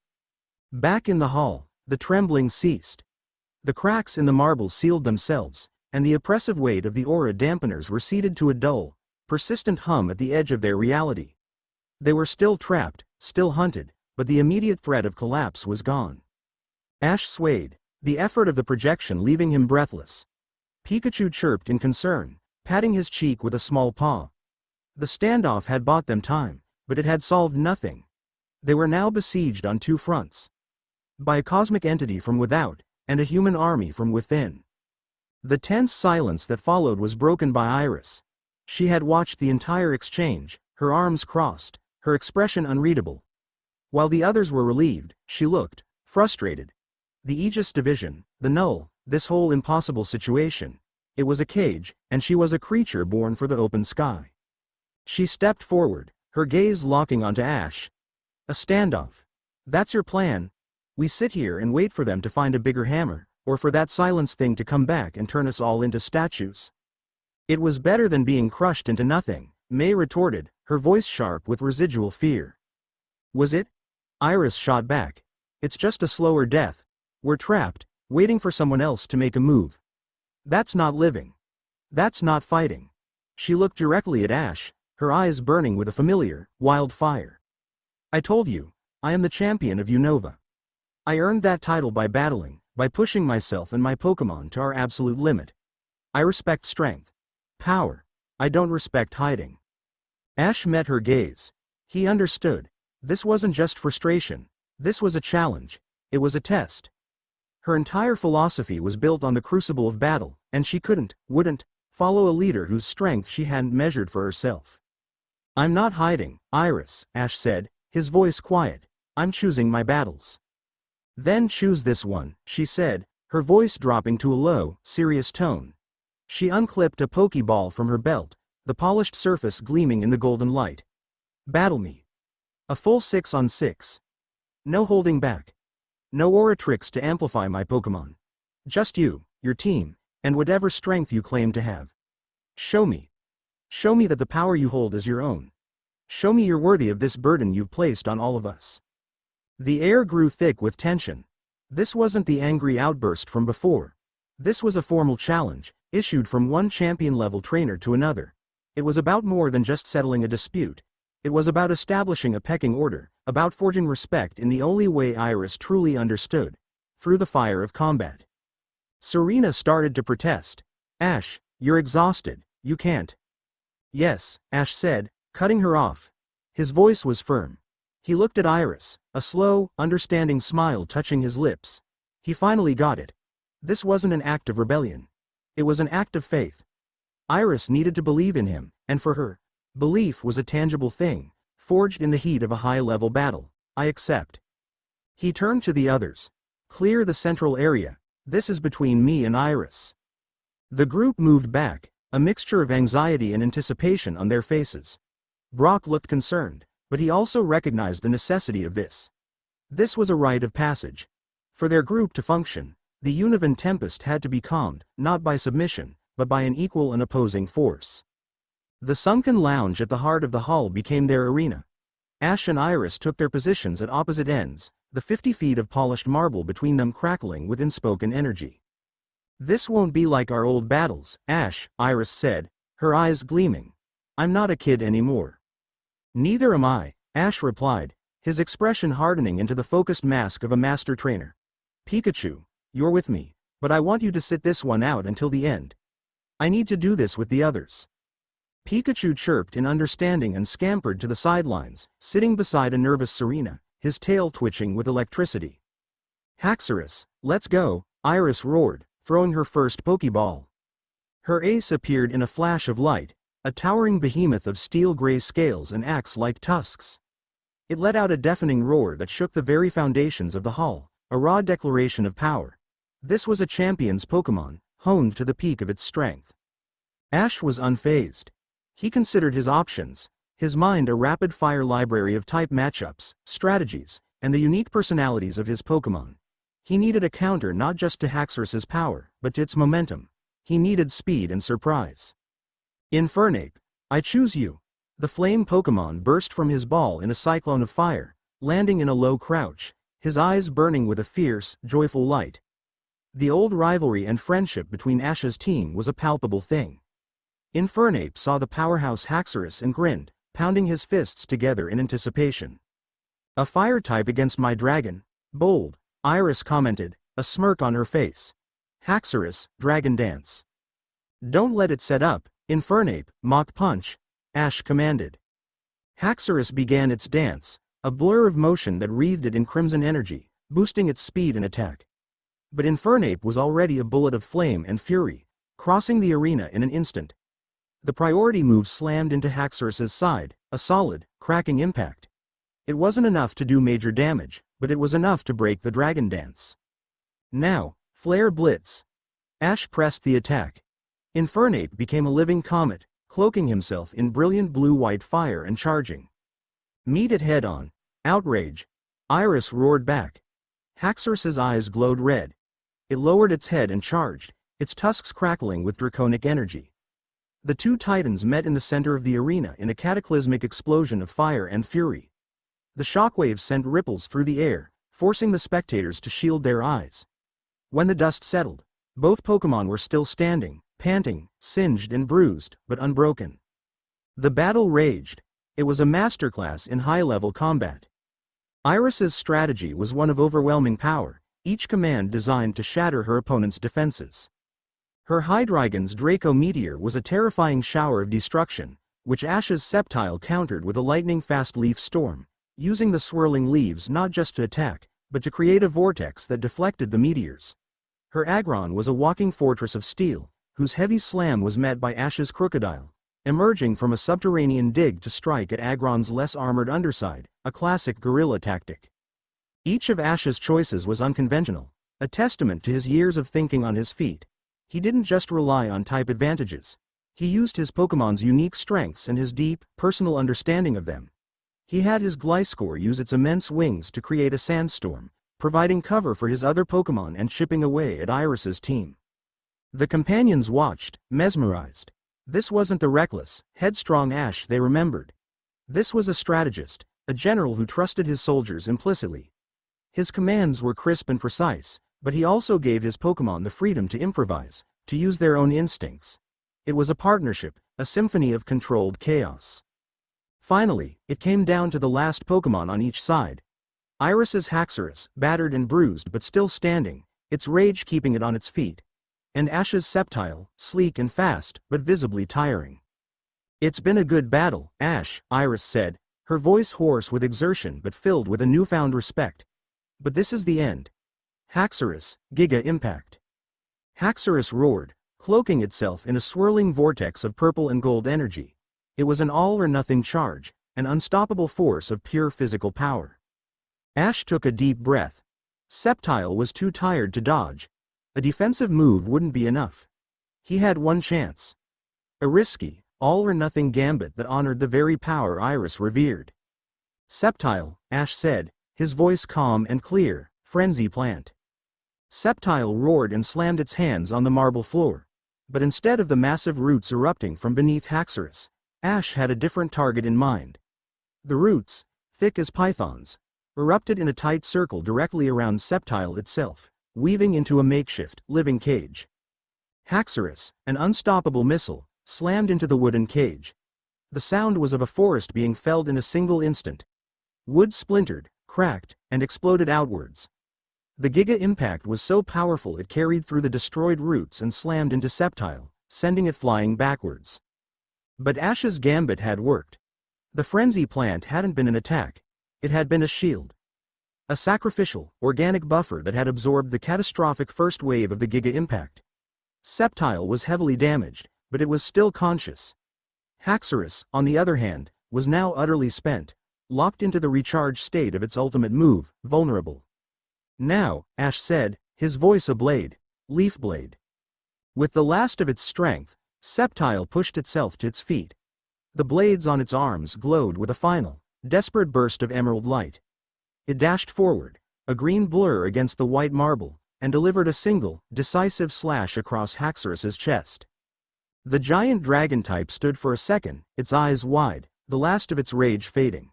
Back in the hall, the trembling ceased. The cracks in the marble sealed themselves, and the oppressive weight of the aura dampeners receded to a dull, persistent hum at the edge of their reality. They were still trapped, still hunted, but the immediate threat of collapse was gone. Ash swayed, the effort of the projection leaving him breathless. Pikachu chirped in concern, patting his cheek with a small paw. The standoff had bought them time, but it had solved nothing. They were now besieged on two fronts. By a cosmic entity from without, and a human army from within. The tense silence that followed was broken by Iris. She had watched the entire exchange, her arms crossed, her expression unreadable. While the others were relieved, she looked frustrated. The Aegis division, the null, this whole impossible situation. It was a cage, and she was a creature born for the open sky. She stepped forward, her gaze locking onto Ash. A standoff. That's your plan? We sit here and wait for them to find a bigger hammer, or for that silence thing to come back and turn us all into statues. It was better than being crushed into nothing, May retorted, her voice sharp with residual fear. Was it? Iris shot back. It's just a slower death. We're trapped, waiting for someone else to make a move. That's not living. That's not fighting. She looked directly at Ash, her eyes burning with a familiar, wild fire. I told you, I am the champion of Unova. I earned that title by battling, by pushing myself and my Pokémon to our absolute limit. I respect strength. Power. I don't respect hiding. Ash met her gaze. He understood. This wasn't just frustration. This was a challenge. It was a test. Her entire philosophy was built on the crucible of battle, and she wouldn't, follow a leader whose strength she hadn't measured for herself. I'm not hiding, Iris, Ash said, his voice quiet. I'm choosing my battles. Then choose this one, she said, her voice dropping to a low, serious tone. She unclipped a Pokeball from her belt, the polished surface gleaming in the golden light. Battle me. A full 6-on-6. No holding back. No aura tricks to amplify my Pokémon. Just you, your team, and whatever strength you claim to have. Show me. Show me that the power you hold is your own. Show me you're worthy of this burden you've placed on all of us. The air grew thick with tension. This wasn't the angry outburst from before. This was a formal challenge, issued from one champion-level trainer to another. It was about more than just settling a dispute. It was about establishing a pecking order, about forging respect in the only way Iris truly understood, through the fire of combat. Serena started to protest. Ash, you're exhausted, you can't. Yes, Ash said, cutting her off. His voice was firm. He looked at Iris, a slow, understanding smile touching his lips. He finally got it. This wasn't an act of rebellion. It was an act of faith. Iris needed to believe in him, and for her, belief was a tangible thing, forged in the heat of a high-level battle. I accept. He turned to the others. Clear the central area. This is between me and Iris. The group moved back, a mixture of anxiety and anticipation on their faces. Brock looked concerned, but he also recognized the necessity of this. This was a rite of passage. For their group to function, the Unovan Tempest had to be calmed, not by submission, but by an equal and opposing force. The sunken lounge at the heart of the hall became their arena. Ash and Iris took their positions at opposite ends, the 50 feet of polished marble between them crackling with unspoken energy. This won't be like our old battles, Ash, Iris said, her eyes gleaming. I'm not a kid anymore. Neither am I, Ash replied, his expression hardening into the focused mask of a master trainer. Pikachu, you're with me, but I want you to sit this one out until the end. I need to do this with the others. Pikachu chirped in understanding and scampered to the sidelines, sitting beside a nervous Serena, his tail twitching with electricity. Haxorus, let's go, Iris roared, throwing her first Pokeball. Her ace appeared in a flash of light, a towering behemoth of steel-gray scales and axe-like tusks. It let out a deafening roar that shook the very foundations of the hull, a raw declaration of power. This was a champion's Pokémon, honed to the peak of its strength. Ash was unfazed. He considered his options, his mind a rapid-fire library of type matchups, strategies, and the unique personalities of his Pokémon. He needed a counter not just to Haxorus's power, but to its momentum. He needed speed and surprise. Infernape, I choose you. The flame Pokémon burst from his ball in a cyclone of fire, landing in a low crouch, his eyes burning with a fierce, joyful light. The old rivalry and friendship between Ash's team was a palpable thing. Infernape saw the powerhouse Haxorus and grinned, pounding his fists together in anticipation. A fire type against my dragon? Bold, Iris commented, a smirk on her face. Haxorus, Dragon Dance. Don't let it set up, Infernape, Mach Punch, Ash commanded. Haxorus began its dance, a blur of motion that wreathed it in crimson energy, boosting its speed and attack. But Infernape was already a bullet of flame and fury, crossing the arena in an instant. The priority move slammed into Haxorus's side, a solid, cracking impact. It wasn't enough to do major damage, but it was enough to break the Dragon Dance. Now, Flare Blitz. Ash pressed the attack. Infernape became a living comet, cloaking himself in brilliant blue-white fire and charging. Meet it head-on. Outrage. Iris roared back. Haxorus's eyes glowed red. It lowered its head and charged, its tusks crackling with draconic energy. The two titans met in the center of the arena in a cataclysmic explosion of fire and fury. The shockwaves sent ripples through the air, forcing the spectators to shield their eyes. When the dust settled, both Pokémon were still standing, panting, singed and bruised, but unbroken. The battle raged. It was a masterclass in high-level combat. Iris's strategy was one of overwhelming power, each command designed to shatter her opponent's defenses. Her Hydreigon's Draco Meteor was a terrifying shower of destruction, which Ash's Sceptile countered with a lightning-fast leaf storm, using the swirling leaves not just to attack, but to create a vortex that deflected the meteors. Her Aggron was a walking fortress of steel, whose heavy slam was met by Ash's Crocodile, emerging from a subterranean dig to strike at Aggron's less armored underside, a classic guerrilla tactic. Each of Ash's choices was unconventional, a testament to his years of thinking on his feet. He didn't just rely on type advantages. He used his Pokémon's unique strengths and his deep, personal understanding of them. He had his Gliscor use its immense wings to create a sandstorm, providing cover for his other Pokémon and chipping away at Iris's team. The companions watched, mesmerized. This wasn't the reckless, headstrong Ash they remembered. This was a strategist, a general who trusted his soldiers implicitly. His commands were crisp and precise, but he also gave his Pokémon the freedom to improvise, to use their own instincts. It was a partnership, a symphony of controlled chaos. Finally, it came down to the last Pokémon on each side. Iris's Haxorus, battered and bruised but still standing, its rage keeping it on its feet. And Ash's Sceptile, sleek and fast, but visibly tiring. It's been a good battle, Ash, Iris said, her voice hoarse with exertion but filled with a newfound respect. But this is the end. Haxorus, Giga Impact. Haxorus roared, cloaking itself in a swirling vortex of purple and gold energy. It was an all-or-nothing charge, an unstoppable force of pure physical power. Ash took a deep breath. Sceptile was too tired to dodge. A defensive move wouldn't be enough. He had one chance. A risky, all-or-nothing gambit that honored the very power Iris revered. Sceptile, Ash said, his voice calm and clear, Frenzy Plant. Sceptile roared and slammed its hands on the marble floor. But instead of the massive roots erupting from beneath Haxorus, Ash had a different target in mind. The roots, thick as pythons, erupted in a tight circle directly around Sceptile itself, weaving into a makeshift, living cage. Haxorus, an unstoppable missile, slammed into the wooden cage. The sound was of a forest being felled in a single instant. Wood splintered, cracked, and exploded outwards. The Giga Impact was so powerful it carried through the destroyed roots and slammed into Sceptile, sending it flying backwards. But Ash's gambit had worked. The Frenzy Plant hadn't been an attack. It had been a shield. A sacrificial, organic buffer that had absorbed the catastrophic first wave of the Giga Impact. Sceptile was heavily damaged, but it was still conscious. Haxorus, on the other hand, was now utterly spent, locked into the recharged state of its ultimate move, vulnerable. Now, Ash said, his voice a blade. Leaf blade. With the last of its strength, Sceptile pushed itself to its feet. The blades on its arms glowed with a final, desperate burst of emerald light. It dashed forward, a green blur against the white marble, and delivered a single, decisive slash across Haxorus's chest. The giant dragon type stood for a second, its eyes wide, the last of its rage fading.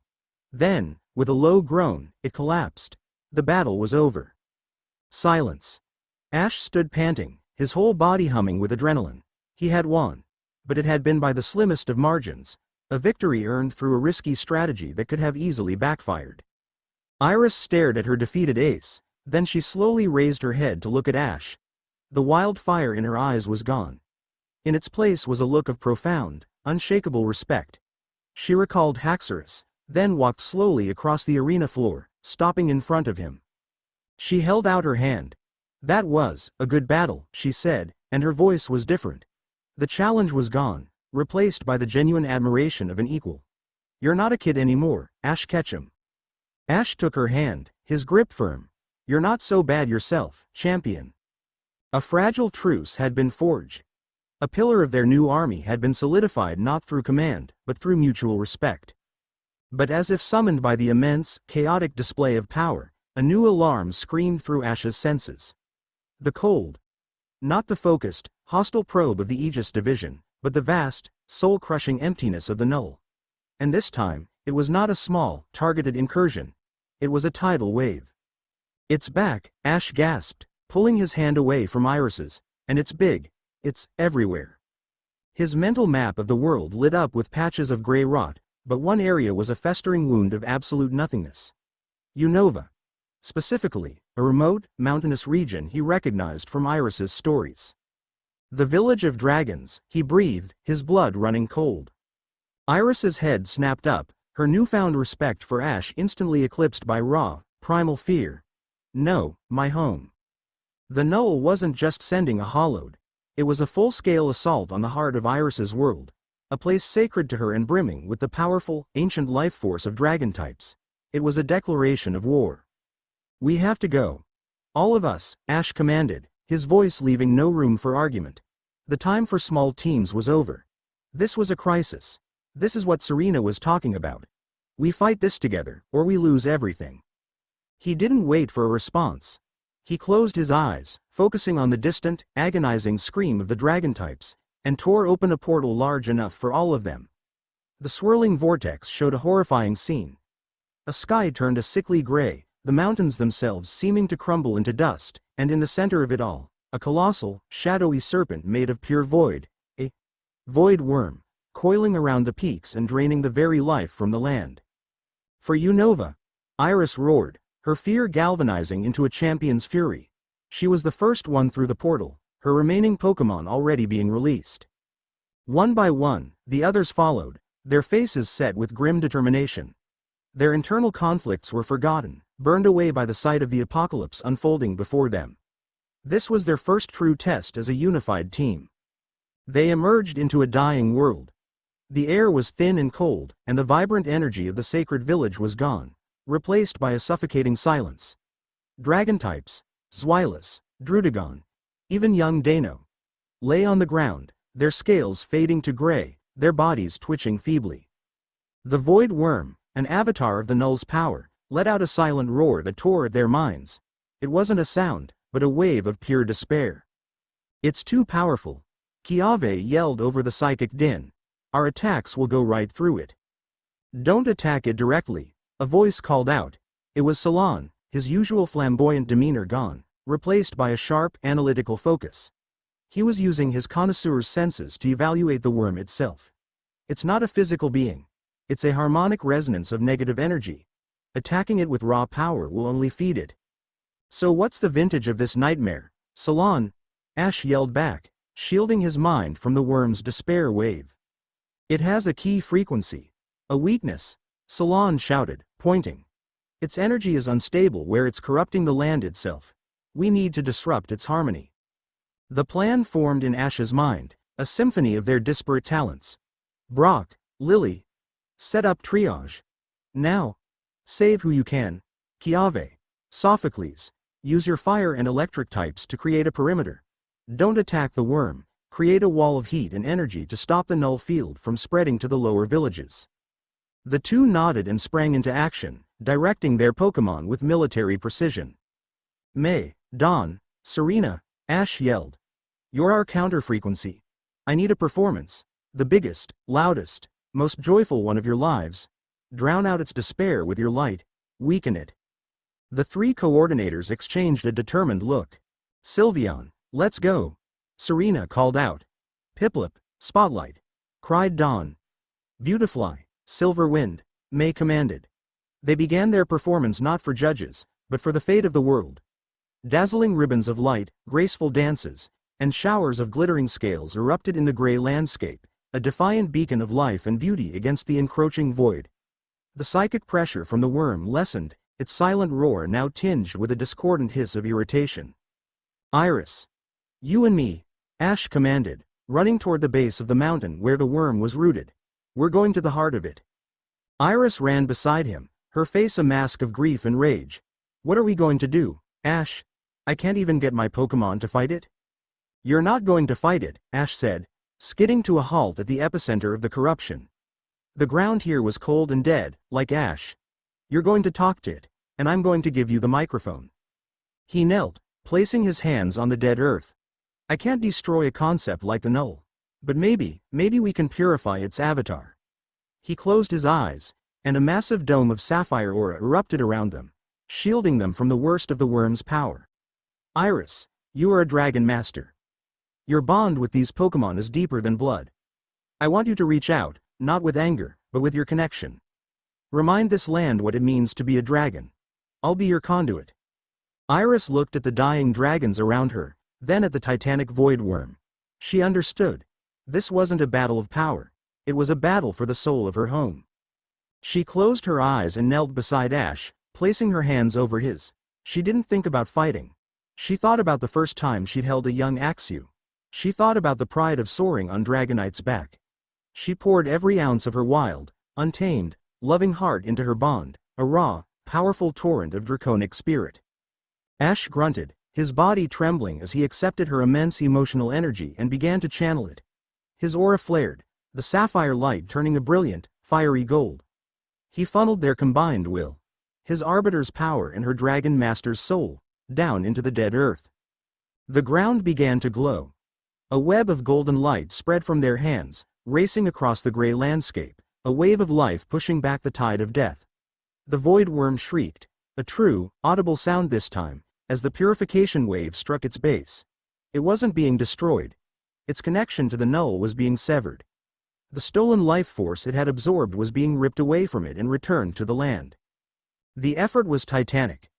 Then, with a low groan, it collapsed. The battle was over. Silence. Ash stood panting, his whole body humming with adrenaline. He had won. But it had been by the slimmest of margins, a victory earned through a risky strategy that could have easily backfired. Iris stared at her defeated ace, then she slowly raised her head to look at Ash. The wild fire in her eyes was gone. In its place was a look of profound, unshakable respect. She recalled Haxorus, then walked slowly across the arena floor, stopping in front of him. She held out her hand. "That was a good battle," she said, and her voice was different. The challenge was gone, replaced by the genuine admiration of an equal. "You're not a kid anymore, Ash Ketchum." Ash took her hand, his grip firm. "You're not so bad yourself, champion." A fragile truce had been forged. A pillar of their new army had been solidified not through command, but through mutual respect. But as if summoned by the immense, chaotic display of power, a new alarm screamed through Ash's senses. The cold. Not the focused, hostile probe of the Aegis division, but the vast, soul-crushing emptiness of the null. And this time, it was not a small, targeted incursion. It was a tidal wave. "It's back," Ash gasped, pulling his hand away from Iris's, "and it's big. It's everywhere." His mental map of the world lit up with patches of gray rot, but one area was a festering wound of absolute nothingness. Unova. Specifically, a remote, mountainous region he recognized from Iris's stories. "The village of dragons," he breathed, his blood running cold. Iris's head snapped up, her newfound respect for Ash instantly eclipsed by raw, primal fear. "No, my home." The Null wasn't just sending a hollowed. It was a full-scale assault on the heart of Iris's world, a place sacred to her and brimming with the powerful, ancient life force of dragon types. It was a declaration of war. "We have to go. All of us," Ash commanded, his voice leaving no room for argument. The time for small teams was over. This was a crisis. This is what Serena was talking about. We fight this together, or we lose everything. He didn't wait for a response. He closed his eyes, focusing on the distant, agonizing scream of the dragon types, and tore open a portal large enough for all of them. The swirling vortex showed a horrifying scene. A sky turned a sickly gray, the mountains themselves seeming to crumble into dust, and in the center of it all, a colossal, shadowy serpent made of pure void, a void worm, coiling around the peaks and draining the very life from the land. "For Unova!" Iris roared, her fear galvanizing into a champion's fury. She was the first one through the portal, her remaining Pokémon already being released. One by one, the others followed, their faces set with grim determination. Their internal conflicts were forgotten, burned away by the sight of the apocalypse unfolding before them. This was their first true test as a unified team. They emerged into a dying world. The air was thin and cold, and the vibrant energy of the sacred village was gone, replaced by a suffocating silence. Dragon types, Zweilous, Drudagon, even young Dano, lay on the ground, their scales fading to gray, their bodies twitching feebly. The Void Worm, an avatar of the Null's power, let out a silent roar that tore at their minds. It wasn't a sound, but a wave of pure despair. "It's too powerful," Kiave yelled over the psychic din. "Our attacks will go right through it." "Don't attack it directly," a voice called out. It was Salon, his usual flamboyant demeanor gone, replaced by a sharp, analytical focus. He was using his connoisseur's senses to evaluate the worm itself. It's not a physical being. It's a harmonic resonance of negative energy. Attacking it with raw power will only feed it. "So what's the vintage of this nightmare, Salon?" Ash yelled back, shielding his mind from the worm's despair wave. "It has a key frequency. A weakness," Salon shouted, pointing. "Its energy is unstable where it's corrupting the land itself. We need to disrupt its harmony." The plan formed in Ash's mind, a symphony of their disparate talents. Brock, Lily. Set up triage. Now. Save who you can. Chiave. Sophocles. Use your fire and electric types to create a perimeter. Don't attack the worm. Create a wall of heat and energy to stop the null field from spreading to the lower villages. The two nodded and sprang into action, directing their Pokémon with military precision. May, Dawn, Serena, Ash yelled. You're our counter-frequency. I need a performance. The biggest, loudest, most joyful one of your lives. Drown out its despair with your light. Weaken it. The three coordinators exchanged a determined look. Sylveon, let's go. Serena called out. Piplup, Spotlight. Cried Dawn. Beautifly, Silver Wind, May commanded. They began their performance not for judges, but for the fate of the world. Dazzling ribbons of light, graceful dances, and showers of glittering scales erupted in the gray landscape, a defiant beacon of life and beauty against the encroaching void. The psychic pressure from the worm lessened, its silent roar now tinged with a discordant hiss of irritation. Iris. You and me, Ash commanded, running toward the base of the mountain where the worm was rooted. We're going to the heart of it. Iris ran beside him, her face a mask of grief and rage. What are we going to do, Ash? I can't even get my Pokémon to fight it. You're not going to fight it, Ash said, skidding to a halt at the epicenter of the corruption. The ground here was cold and dead, like ash. You're going to talk to it, and I'm going to give you the microphone. He knelt, placing his hands on the dead earth. I can't destroy a concept like the null. But maybe we can purify its avatar. He closed his eyes, and a massive dome of sapphire aura erupted around them, shielding them from the worst of the worm's power. Iris, you are a dragon master. Your bond with these Pokémon is deeper than blood. I want you to reach out, not with anger, but with your connection. Remind this land what it means to be a dragon. I'll be your conduit. Iris looked at the dying dragons around her, then at the titanic void worm. She understood. This wasn't a battle of power. It was a battle for the soul of her home. She closed her eyes and knelt beside Ash, placing her hands over his. She didn't think about fighting. She thought about the first time she'd held a young Axew. She thought about the pride of soaring on Dragonite's back. She poured every ounce of her wild, untamed, loving heart into her bond, a raw, powerful torrent of draconic spirit. Ash grunted, his body trembling as he accepted her immense emotional energy and began to channel it. His aura flared, the sapphire light turning a brilliant, fiery gold. He funneled their combined will, his arbiter's power and her dragon master's soul, down into the dead earth. The ground began to glow. A web of golden light spread from their hands, racing across the gray landscape, a wave of life pushing back the tide of death. The void worm shrieked, a true, audible sound this time, as the purification wave struck its base. It wasn't being destroyed. Its connection to the null was being severed. The stolen life force it had absorbed was being ripped away from it and returned to the land. The effort was titanic.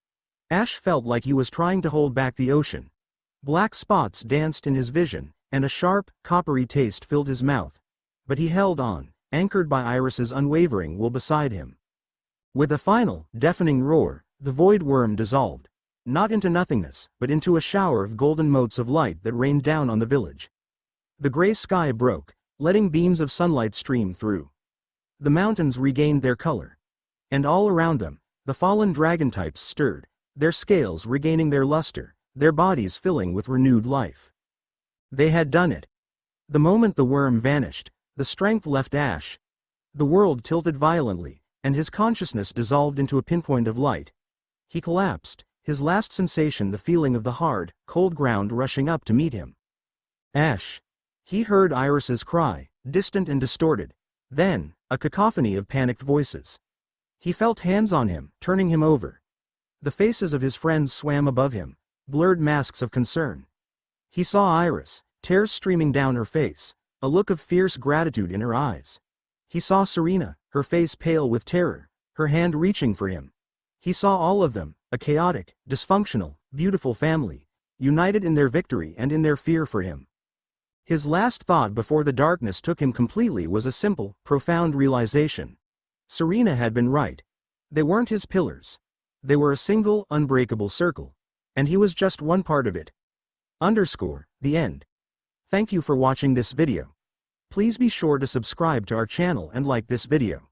Ash felt like he was trying to hold back the ocean. Black spots danced in his vision, and a sharp, coppery taste filled his mouth. But he held on, anchored by Iris's unwavering will beside him. With a final, deafening roar, the void worm dissolved. Not into nothingness, but into a shower of golden motes of light that rained down on the village. The gray sky broke, letting beams of sunlight stream through. The mountains regained their color. And all around them, the fallen dragon types stirred, their scales regaining their luster, their bodies filling with renewed life. They had done it. The moment the worm vanished, the strength left Ash. The world tilted violently, and his consciousness dissolved into a pinpoint of light. He collapsed, his last sensation the feeling of the hard, cold ground rushing up to meet him. Ash. He heard Iris's cry, distant and distorted. Then, a cacophony of panicked voices. He felt hands on him, turning him over. The faces of his friends swam above him, blurred masks of concern. He saw Iris, tears streaming down her face, a look of fierce gratitude in her eyes. He saw Serena, her face pale with terror, her hand reaching for him. He saw all of them, a chaotic, dysfunctional, beautiful family, united in their victory and in their fear for him. His last thought before the darkness took him completely was a simple, profound realization. Serena had been right. They weren't his pillars. They were a single, unbreakable circle. And he was just one part of it. The end. Thank you for watching this video. Please be sure to subscribe to our channel and like this video.